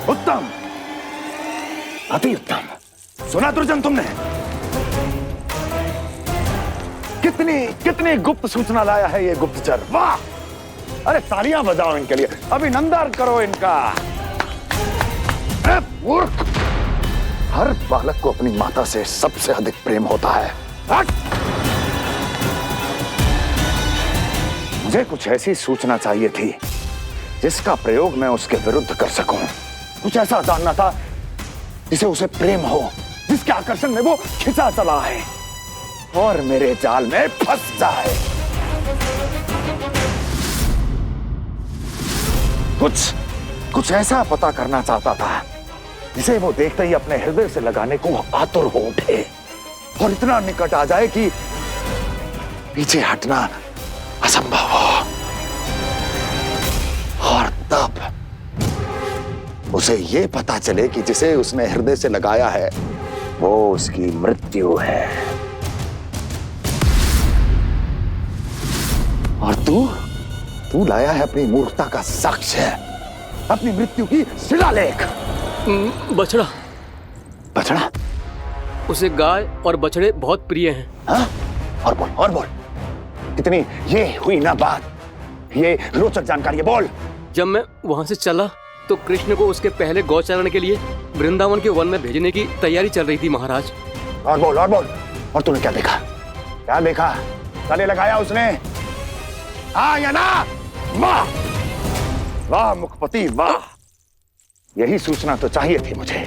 उत्तम, अति उत्तम। सुना दुर्जन तुमने? कितनी कितनी गुप्त सूचना लाया है ये गुप्तचर। वाह! अरे तालियां बजाओ इनके लिए, अभिनंदन करो इनका। मूर्ख, हर बालक को अपनी माता से सबसे अधिक प्रेम होता है। मुझे कुछ ऐसी सूचना चाहिए थी जिसका प्रयोग मैं उसके विरुद्ध कर सकूं। कुछ ऐसा जानना था जिसे उसे प्रेम हो, जिसके आकर्षण में वो खिंचा चला है और मेरे जाल में फंस जाए। कुछ ऐसा पता करना चाहता था जिसे वो देखते ही अपने हृदय से लगाने को आतुर हो उठे और इतना निकट आ जाए कि पीछे हटना असंभव हो। और तब उसे ये पता चले कि जिसे उसने हृदय से लगाया है वो उसकी मृत्यु है। और तू लाया है अपनी मूर्खता का साक्ष्य, अपनी मृत्यु की शिलालेख। बछड़ा। बछड़ा? उसे गाय और बछड़े बहुत प्रिय हैं। हाँ? और बोल। कितनी ये हुई ना बात, ये रोचक जानकारी है, बोल। जब मैं वहां से चला तो कृष्ण को उसके पहले गौचारण के लिए वृंदावन के वन में भेजने की तैयारी चल रही थी महाराज। और बोल। और तूने क्या देखा? गले लगाया उसने? हाँ या ना? वाह मुखपति वाह, यही सूचना तो चाहिए थी मुझे।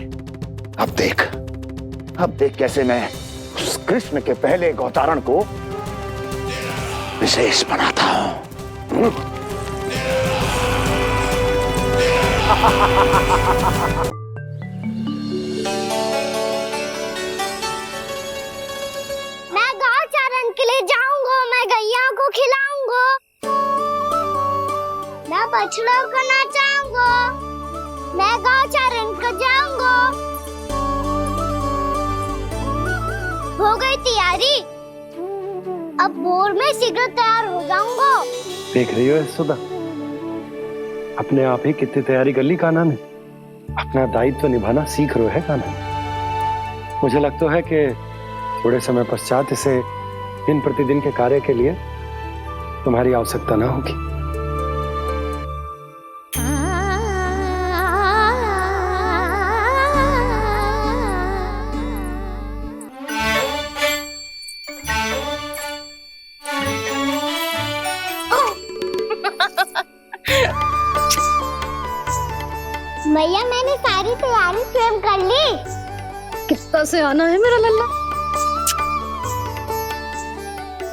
अब देख कैसे मैं उस कृष्ण के पहले गौतारण को विशेष बनाता हूं। मैं गौचारण के लिए जाऊंगा, मैं गैया को खिलाऊंगा, मैं बछड़ों को नचाऊंगा, मैं गौचारण को जाऊंगा। हो गई तैयारी, अब भोर में शीघ्र तैयार हो जाऊंगा। देख रही हो यशोदा, अपने आप ही कितनी तैयारी कर ली कान्हा ने। अपना दायित्व निभाना सीख रहे है कान्हा। मुझे लगता है कि थोड़े समय पश्चात इसे दिन प्रतिदिन के कार्य के लिए तुम्हारी आवश्यकता ना होगी। मैया मैंने सारी तैयारी स्वयं कर ली। कितना से आना है मेरा लल्ला।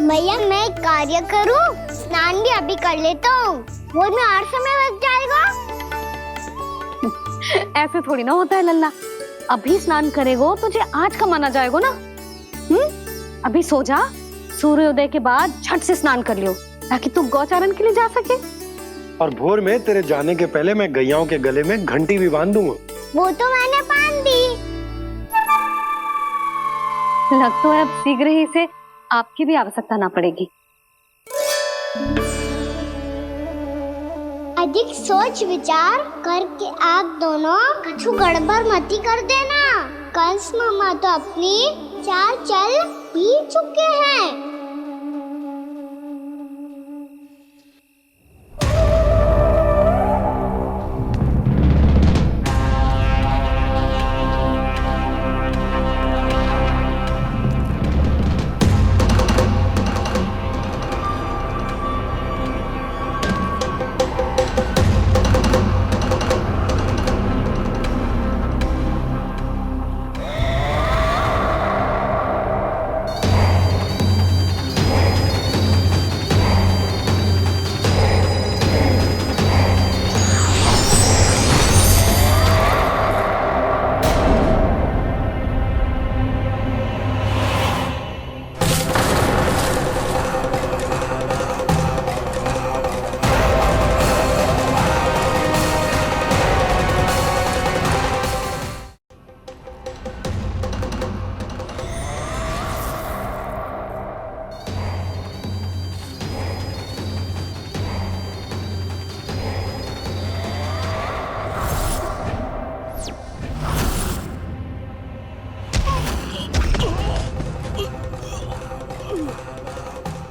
मैया मैं एक कार्य करूं, स्नान भी अभी कर लेता हूँ, वो में और समय लग जाएगा। ऐसे थोड़ी ना होता है लल्ला, अभी स्नान करेगो तुझे आज का माना जाएगा ना। अभी सो जा, सूर्योदय के बाद झट से स्नान कर लियो ताकि तू गौचारण के लिए जा सके। और भोर में तेरे जाने के पहले मैं गैयाओं के गले में घंटी भी बांध दूंगा। वो तो मैंने बांध दी। लग तो है अब शीघ्र ही से आपकी भी आवश्यकता ना पड़ेगी। अधिक सोच विचार करके आप दोनों कछु गड़बड़ मती कर देना। कंस मामा तो अपनी चाल चल ही चुके हैं।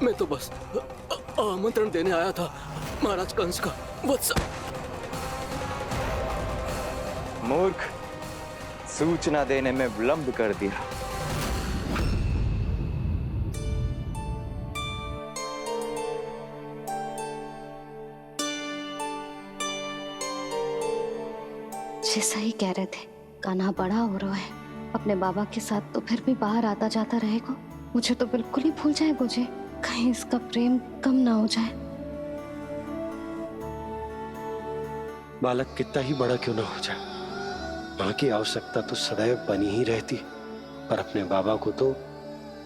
मैं तो बस आमंत्रण देने आया था महाराज कंस का वत्स। मूर्ख, सूचना देने में विलंब कर दिया। जैसा ही कह रहे थे, कान्हा बड़ा हो रहा है, अपने बाबा के साथ तो फिर भी बाहर आता जाता रहेगा। मुझे तो बिल्कुल ही भूल जाए मुझे, कहीं इसका प्रेम कम ना हो जाए। बालक कितना ही बड़ा क्यों ना हो जाए, माँ की आवश्यकता तो सदैव बनी ही रहती, पर अपने बाबा को तो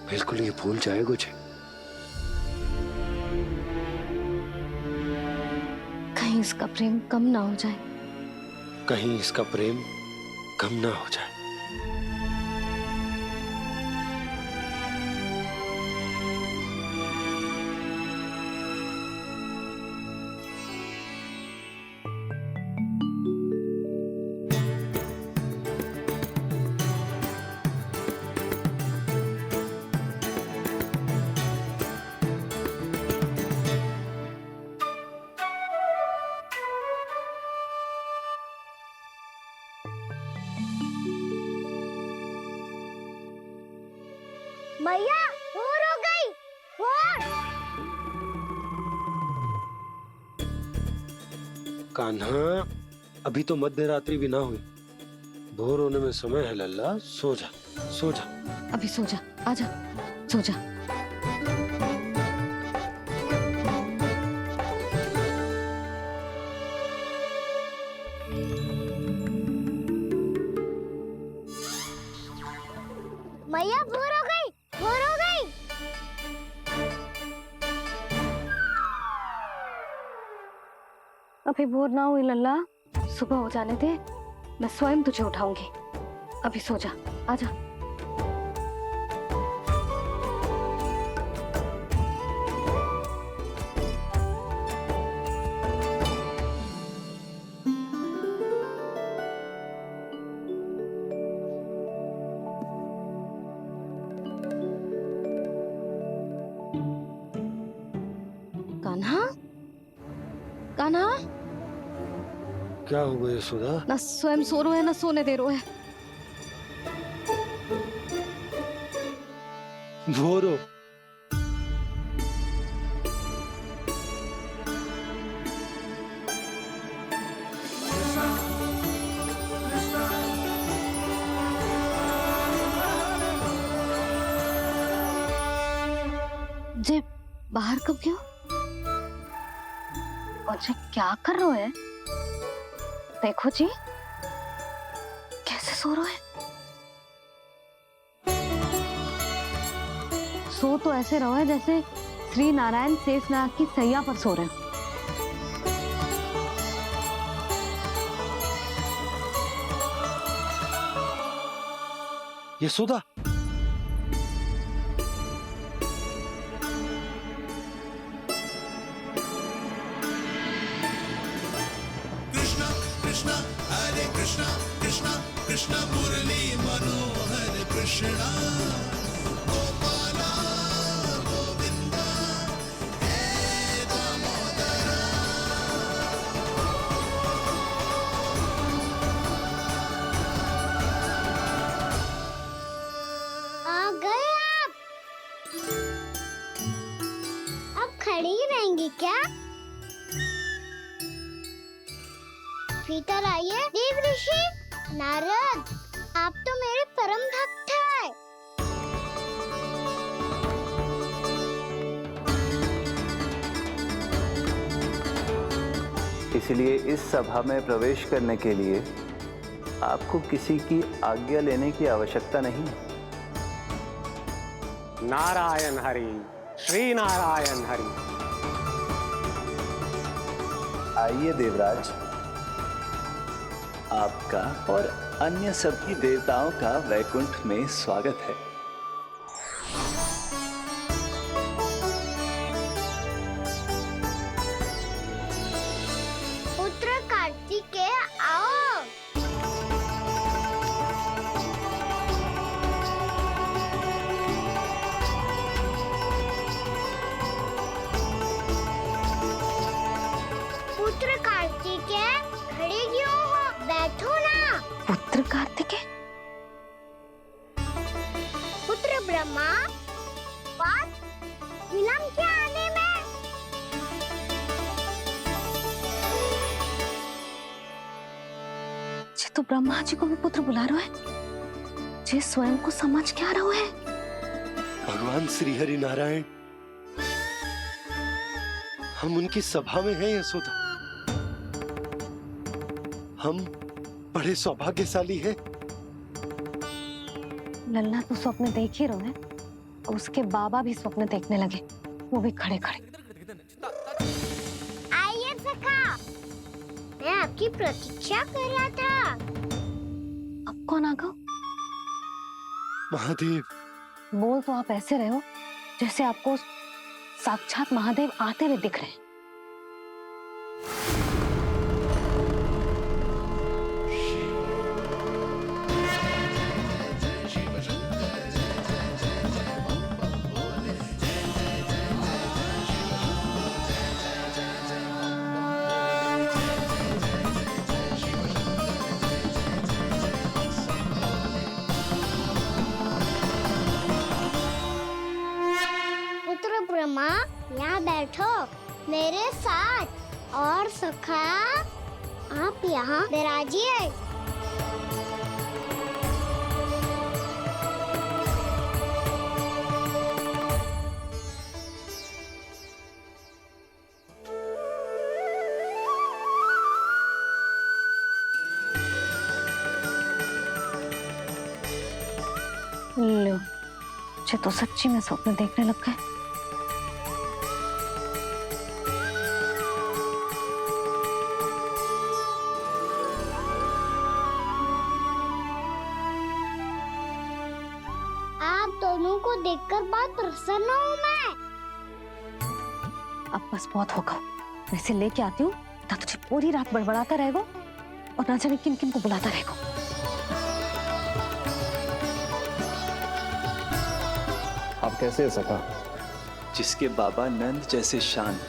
बिल्कुल ही भूल जाए मुझे। कहीं इसका प्रेम कम ना हो जाए, कहीं इसका प्रेम कम ना हो जाए। मैया भोर हो गई, भोर। कान्हा, अभी तो मध्य रात्रि भी ना हुई, भोर होने में समय है लल्ला, सो जा सो जा। अभी सो जा, आजा सो जा। मैया भोर हो गई, भोर हो गई। अभी भोर ना हुई लल्ला, सुबह हो जाने दे, मैं स्वयं तुझे उठाऊंगी। अभी सो जा, आजा। कान्हा, कान्हा, क्या हो गया सुधा? ना स्वयं सो रो है ना सोने दे रो है। भोरो, जे बाहर कब गयो? और जे क्या कर रहे है? देखो जी कैसे सो रहे है। सो तो ऐसे रहो है जैसे श्री नारायण शेषनाग की सैया पर सो रहे हैं। यशोदा, कृष्णा कृष्णा हरे कृष्णा कृष्णा कृष्णा मुरली मनोहर कृष्णा गोपाला गोविंदा हे दामोदरा। आ गए आप। अब खड़ी ही रहेंगी क्या? भीतर आइए देव ऋषि। नारद, आप तो मेरे परम भक्त हैं। इसलिए इस सभा में प्रवेश करने के लिए आपको किसी की आज्ञा लेने की आवश्यकता नहीं है। नारायण हरि, श्री नारायण हरि। आइए देवराज, आपका और अन्य सभी देवताओं का वैकुंठ में स्वागत है। पुत्र कार्तिकेय आओ। पुत्र कार्तिकेय खड़े क्यों हो? बैठो ना। पुत्र कार्तिकेय? पुत्र ब्रह्मा, बात विलंब क्या आने में? जे तो ब्रह्मा जी को भी पुत्र बुला रहे है, जे स्वयं को समझ क्या रहे है। भगवान श्री हरि नारायण, हम उनकी सभा में हैं यशोदा। हम बड़े सौभाग्यशाली हैं। लल्ला तो स्वप्न देख ही रहे हैं, और उसके बाबा भी स्वप्न देखने लगे, वो भी खड़े खड़े। आइए सखा, मैं आपकी प्रतीक्षा कर रहा था। अब कौन आ गया? महादेव। बोल तो आप ऐसे रहे हो जैसे आपको साक्षात महादेव आते हुए दिख रहे हैं। पुत्र ब्रह्मा, यहाँ बैठो मेरे साथ। और सखा, आप यहाँ विराजिए। लो, ये तो सच्ची में स्वप्न देखने लग गए। आप दोनों को देखकर बहुत प्रसन्न हूँ मैं। अब बस बहुत होगा, वैसे लेके आती हूँ, ना तुझे पूरी रात बड़बड़ाता रहेगा और ना जाने किन किन को बुलाता रहेगा। आप कैसे है सखा? जिसके बाबा नंद जैसे शांत,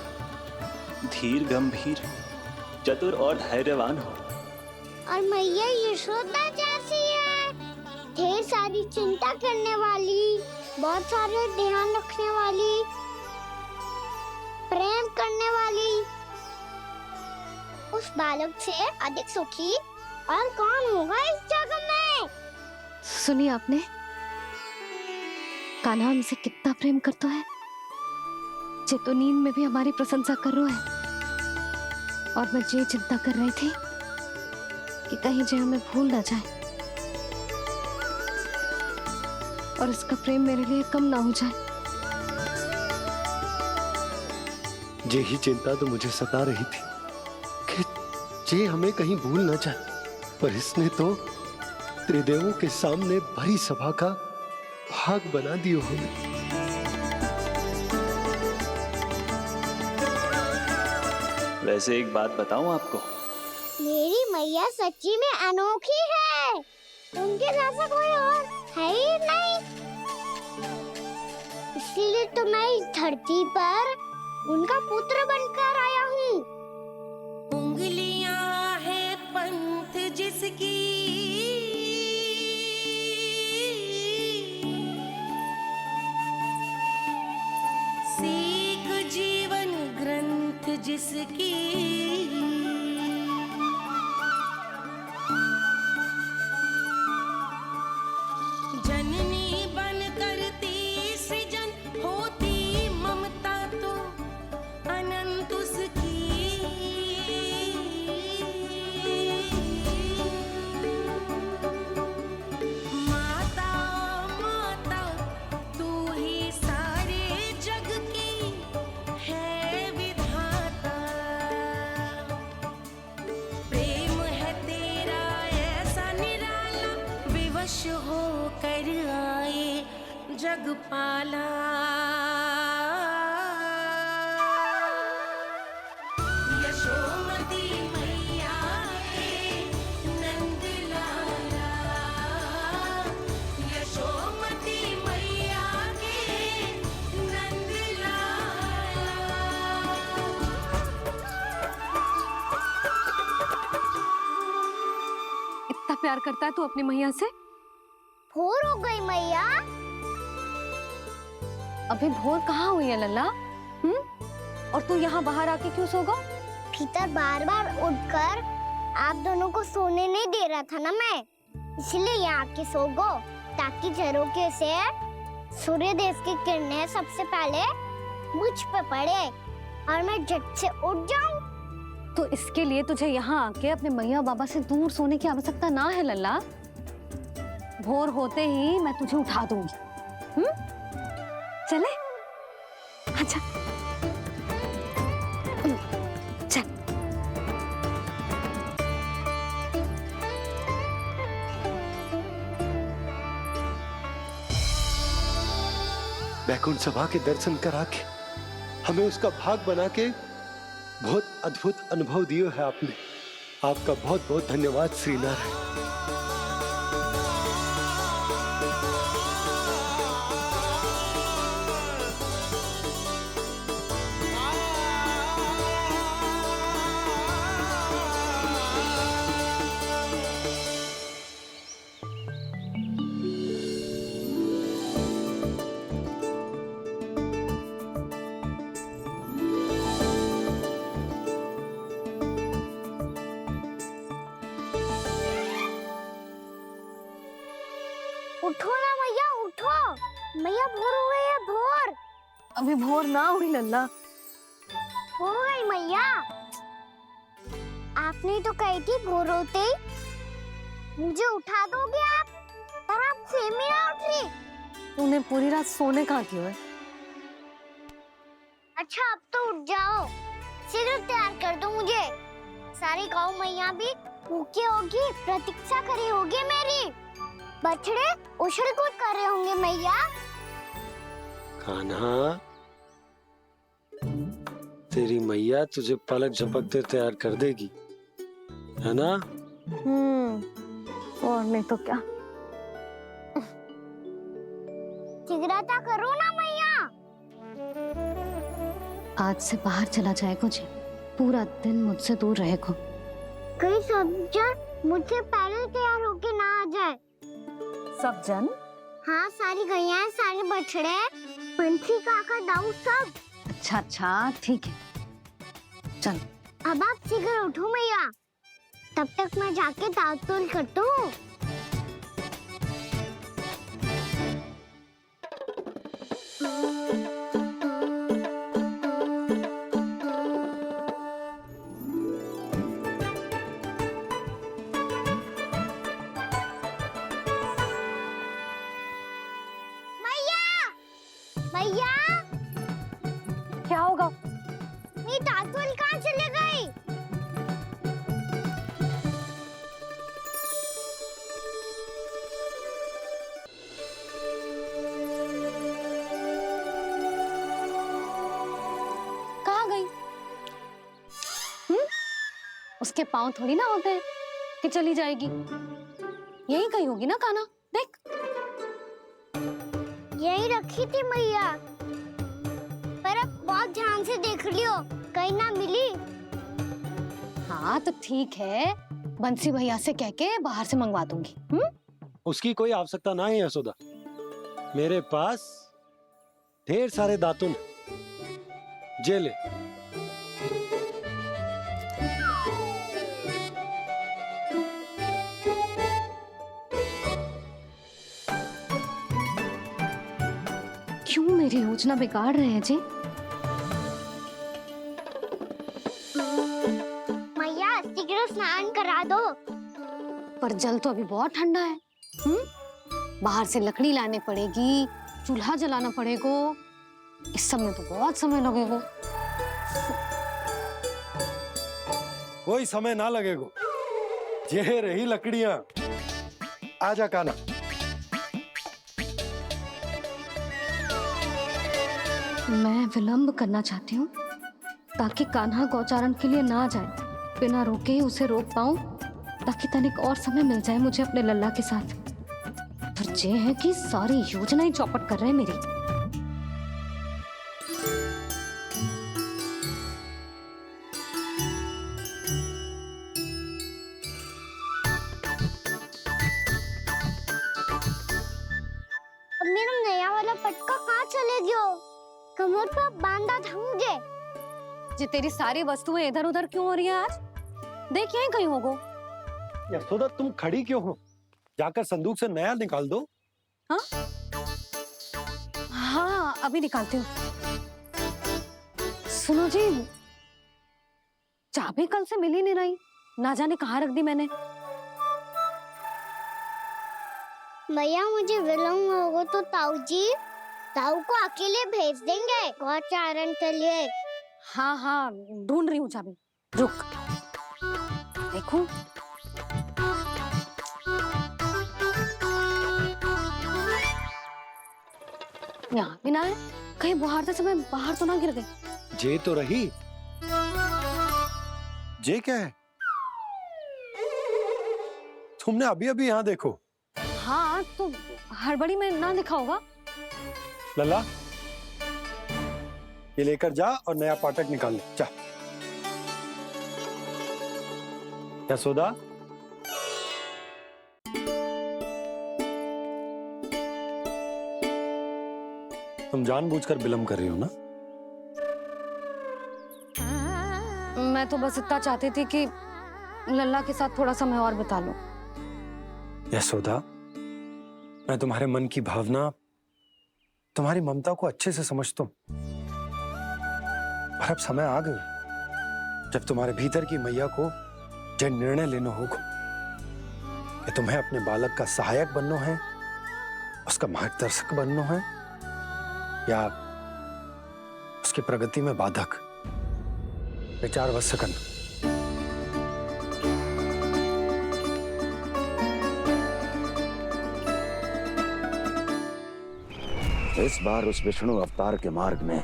धीर गंभीर, चतुर और धैर्यवान हो, और मैया यशोदा जैसी है, ढेर सारी चिंता करने वाली, बहुत सारे ध्यान रखने वाली, प्रेम करने वाली। उस बालक से अधिक सुखी और कौन होगा इस जगत में? सुनिए आपने, कान्हा हमसे कितना प्रेम करता है, जे तो नींद में भी हमारी प्रशंसा कर रहा है, और मैं ये चिंता कर रही थी कि कहीं जे हमें भूल ना जाए और इसका प्रेम मेरे लिए कम ना हो जाए। यही चिंता तो मुझे सता रही थी कि जे हमें कहीं भूल ना जाए, पर इसने तो त्रिदेवों के सामने भरी सभा का भाग बना दियो हमें। वैसे एक बात बताऊं आपको, मेरी मैया सच्ची में अनोखी है, उनके जैसा कोई और है ही नहीं। इसलिए तो मैं इस धरती पर उनका पुत्र बनकर आया हूँ। उंगलियां है पंथ जिसकी, सीख जीवन ग्रंथ जिसकी, जननी बन करती सृजन होती ममता तो अनंत उसकी। माता माता तू ही सारे जग की है विधाता, प्रेम है तेरा ऐसा निराला, विवश हो कर आए जग पाला। यशोमती मैया के नंद लाला, यशोमती मैया के नंद लाला। इतना प्यार करता है तू अपनी मैया से? भोर हो गई मैया। अभी भोर कहाँ हुई है लल्ला? और तू यहाँ बाहर आके क्यों सो गया? भीतर बार बार उठकर आप दोनों को सोने नहीं दे रहा था ना मैं, इसलिए यहाँ आके सो गो, ताकि झरोखे से सूर्य देव की किरणें सबसे पहले मुझ पे पड़े और मैं झट से उठ जाऊं। तो इसके लिए तुझे यहाँ आके अपने मैया बाबा से दूर सोने की आवश्यकता ना है लल्ला। भोर होते ही मैं तुझे उठा दूंगी। चले? अच्छा चल। बैकुंठ सभा के दर्शन करा के हमें उसका भाग बना के बहुत अद्भुत अनुभव दियो है आपने। आपका बहुत बहुत धन्यवाद श्रीनारायण। उठो ना मैया, उठो। मैया भोर हो गई है, भोर। अभी भोर ना हुई लल्ला। हो गई मैया। आपने तो कही थी भोर होते ही मुझे उठा दोगे आप, पर आप सेम ही ना उठ रही। तूने पूरी रात सोने कहाँ की है? अच्छा अब तो उठ जाओ, शीघ्र तैयार कर दो मुझे। सारी गाँव मैया भी भूखी होगी, प्रतीक्षा करी होगी मेरी। बछड़े उछल कूद कर रहे होंगे मैया। कान्हा, तेरी मैया तुझे पलक झपकते तैयार कर देगी, है ना? और नहीं तो क्या। शीघ्रता करो ना मैया। आज से बाहर चला जाएगा जी, पूरा दिन मुझसे दूर रहेगा। कहीं सब जन मुझसे पहले तैयार होके ना आ जाए। सब जन? हाँ, सारी गैया, सारे बछड़े, पंछी, काका, दाऊ सब। अच्छा अच्छा ठीक है, चल। अब आप शीघ्र उठो मैया, तब तक मैं जाके ताल तोल करता हूँ। मैया क्या होगा? मेरी दातुल कहाँ चले गई? कहाँ गई? उसके पाँव थोड़ी ना होते हैं कि चली जाएगी। यही कहीं होगी ना कान्हा, देख। यही रखी थी मैया, पर अब बहुत ध्यान से देख लियो, कहीं ना मिली। हाँ तो ठीक है, बंसी भैया से कह के बाहर से मंगवा दूंगी। उसकी कोई आवश्यकता ना है यशोदा, मेरे पास ढेर सारे दातुन जे ले। क्यों मेरी योजना बिगाड़ रहे हैं जी? मैया शीघ्र स्नान करा दो। पर जल तो अभी बहुत ठंडा है। बाहर से लकड़ी लाने पड़ेगी, चूल्हा जलाना पड़ेगा, इस सब में तो बहुत समय लगेगा। कोई समय ना लगेगा, ये रही लकड़ियां। आजा कान्हा। मैं विलंब करना चाहती हूँ ताकि कान्हा गौचारण के लिए ना जाए, बिना रोके ही उसे रोक पाऊं, ताकि तनिक और समय मिल जाए मुझे अपने लल्ला के साथ। पर ये है कि सारी योजना ही चौपट कर रहे हैं मेरी। अब मेरा नया वाला पटका कहाँ चले गयो? कमर पर बांधा था मुझे। जी तेरी सारी वस्तुएं इधर उधर क्यों हो रही है आज? देख यहीं कहीं होगो। यशोदा तुम खड़ी क्यों हो? जाकर संदूक से नया निकाल दो। हाँ हाँ अभी निकालती हूँ। सुनो जी, चाबी कल से मिल ही नहीं रही, ना जाने कहाँ रख दी मैंने। मैया मुझे विलम्ब होगा तो ताऊ को अकेले भेज देंगे गौचारण के लिए। हाँ हाँ ढूंढ रही हूँ चाबी, रुक। देखो यहाँ भी ना है, कहीं बुहारते समय बाहर तो ना गिर गई। जे तो रही। जे क्या है? तुमने अभी अभी यहाँ देखो। हाँ तो हड़बड़ी में ना दिखा होगा। लल्ला ये लेकर जा और नया पाठक निकाल ले, जा। यशोदा तुम जानबूझकर विलंब कर रही हो ना? मैं तो बस इतना चाहती थी कि लल्ला के साथ थोड़ा समय और बिता लूं। यशोदा मैं तुम्हारे मन की भावना, तुम्हारी ममता को अच्छे से समझता हूं, पर अब समय आ गया जब तुम्हारे भीतर की मैया को जो निर्णय लेना होगा कि तुम्हें अपने बालक का सहायक बनना है, उसका मार्गदर्शक बनना है, या उसकी प्रगति में बाधक। विचार अवश्य करना। इस बार उस विष्णु अवतार के मार्ग में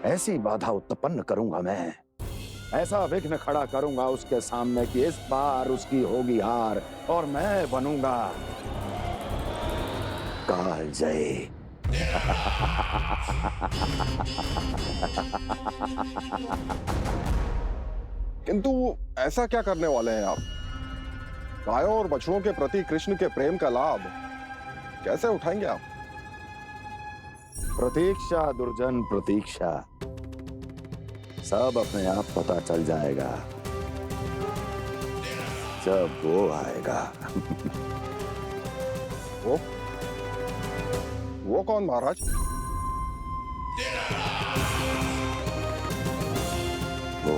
ऐसी बाधा उत्पन्न करूंगा मैं, ऐसा विघ्न खड़ा करूंगा उसके सामने कि इस बार उसकी होगी हार और मैं बनूंगा कालजयी। किंतु ऐसा क्या करने वाले हैं आप? गायों और बछड़ों के प्रति कृष्ण के प्रेम का लाभ कैसे उठाएंगे आप? प्रतीक्षा दुर्जन प्रतीक्षा, सब अपने आप पता चल जाएगा जब वो आएगा। वो कौन महाराज? वो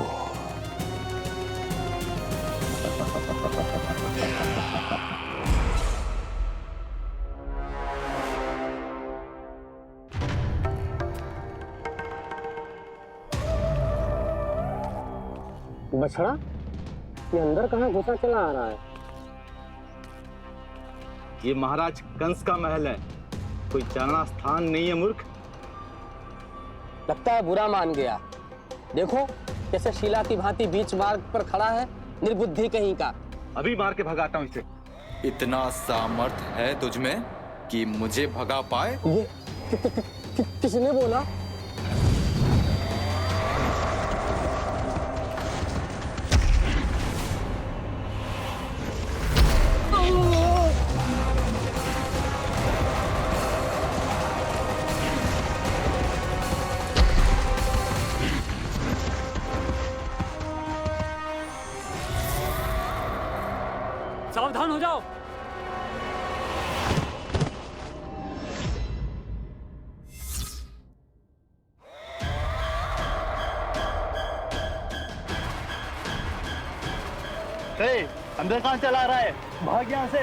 बछड़ा ये अंदर कहाँ घुसा चला आ रहा है? ये महाराज कंस का महल है, कोई जाना स्थान नहीं है मूर्ख। लगता है बुरा मान गया। देखो कैसे शीला की भांति बीच मार्ग पर खड़ा है, निर्बुद्धि कहीं का। अभी मार के भगाता हूँ इसे। इतना सामर्थ है तुझमें कि मुझे भगा पाए? ये किसने बोला? सावधान हो जाओ। अंदर कहाँ चला रहा है? भाग यहाँ से।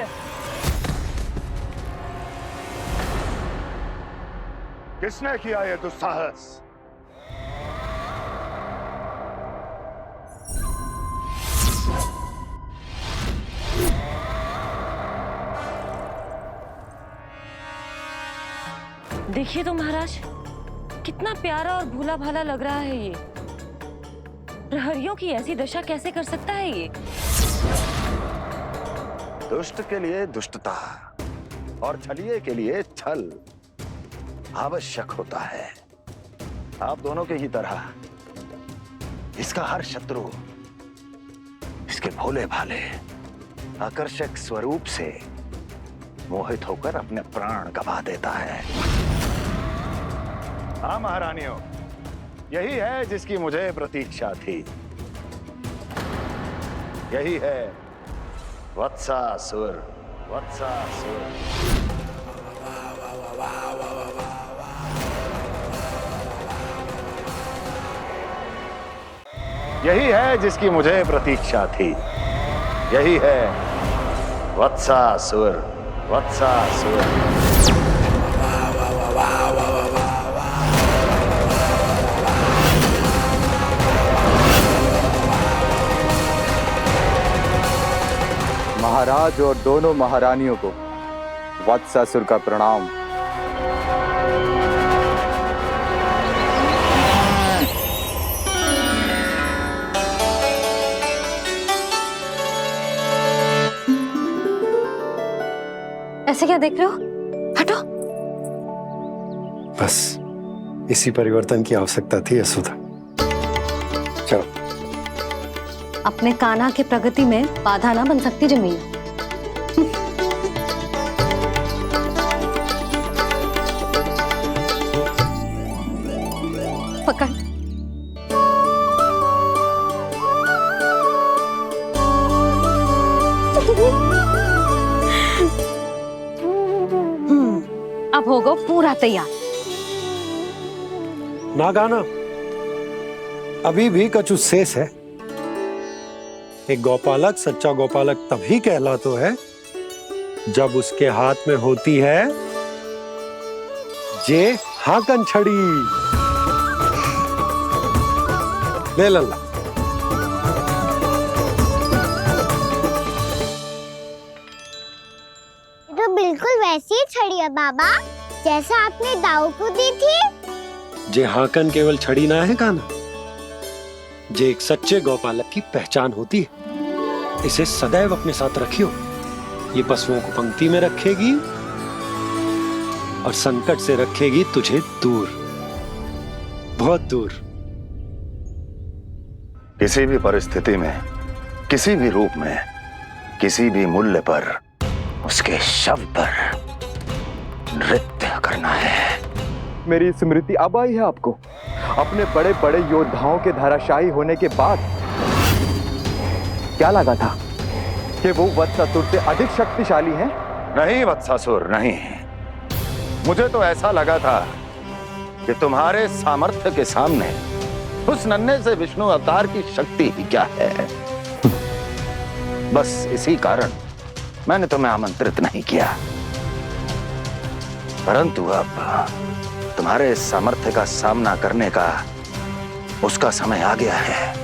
किसने किया ये दुस्साहस? देखिए तो महाराज, कितना प्यारा और भोला भाला लग रहा है ये। प्रहरियों की ऐसी दशा कैसे कर सकता है ये? दुष्ट के लिए दुष्टता और छलिए के लिए छल आवश्यक होता है। आप दोनों के ही तरह इसका हर शत्रु इसके भोले भाले आकर्षक स्वरूप से मोहित होकर अपने प्राण गवा देता है। हाँ महारानियों, यही है जिसकी मुझे प्रतीक्षा थी। यही है वत्सासुर। वत्सासुर यही है जिसकी मुझे प्रतीक्षा थी। यही है वत्सासुर। वत्सासुर महाराज और दोनों महारानियों को वत्सासुर का प्रणाम। ऐसे क्या देख रहे हो? हटो। बस इसी परिवर्तन की आवश्यकता थी यशोदा। चलो। अपने कान्हा के प्रगति में बाधा ना बन सकती जमीन। पकड़। अब होगा पूरा तैयार। ना गाना, अभी भी कछु शेष है। एक गौपालक सच्चा गौपालक तभी कहलाता है जब उसके हाथ में होती है जे हाकन छड़ी। ले लल्ला। तो बिल्कुल वैसी ही छड़ी है बाबा, जैसा आपने दाऊ को दी थी। जे हाकन केवल छड़ी ना है काना, जे एक सच्चे गौपालक की पहचान होती है। इसे सदैव अपने साथ रखियो। ये पशुओं को पंक्ति में रखेगी और संकट से रखेगी तुझे दूर, बहुत दूर। किसी भी परिस्थिति में, किसी भी रूप में, किसी भी मूल्य पर उसके शव पर नृत्य करना है। मेरी स्मृति अब आई है आपको? अपने बड़े बड़े योद्धाओं के धराशायी होने के बाद क्या लगा था कि वो वत्सासुर से अधिक शक्तिशाली हैं? नहीं वत्सासुर, नहीं। मुझे तो ऐसा लगा था कि तुम्हारे सामर्थ्य के सामने उस नन्हे से विष्णु अवतार की शक्ति ही क्या है। बस इसी कारण मैंने तुम्हें आमंत्रित नहीं किया। परंतु अब तुम्हारे सामर्थ्य का सामना करने का उसका समय आ गया है।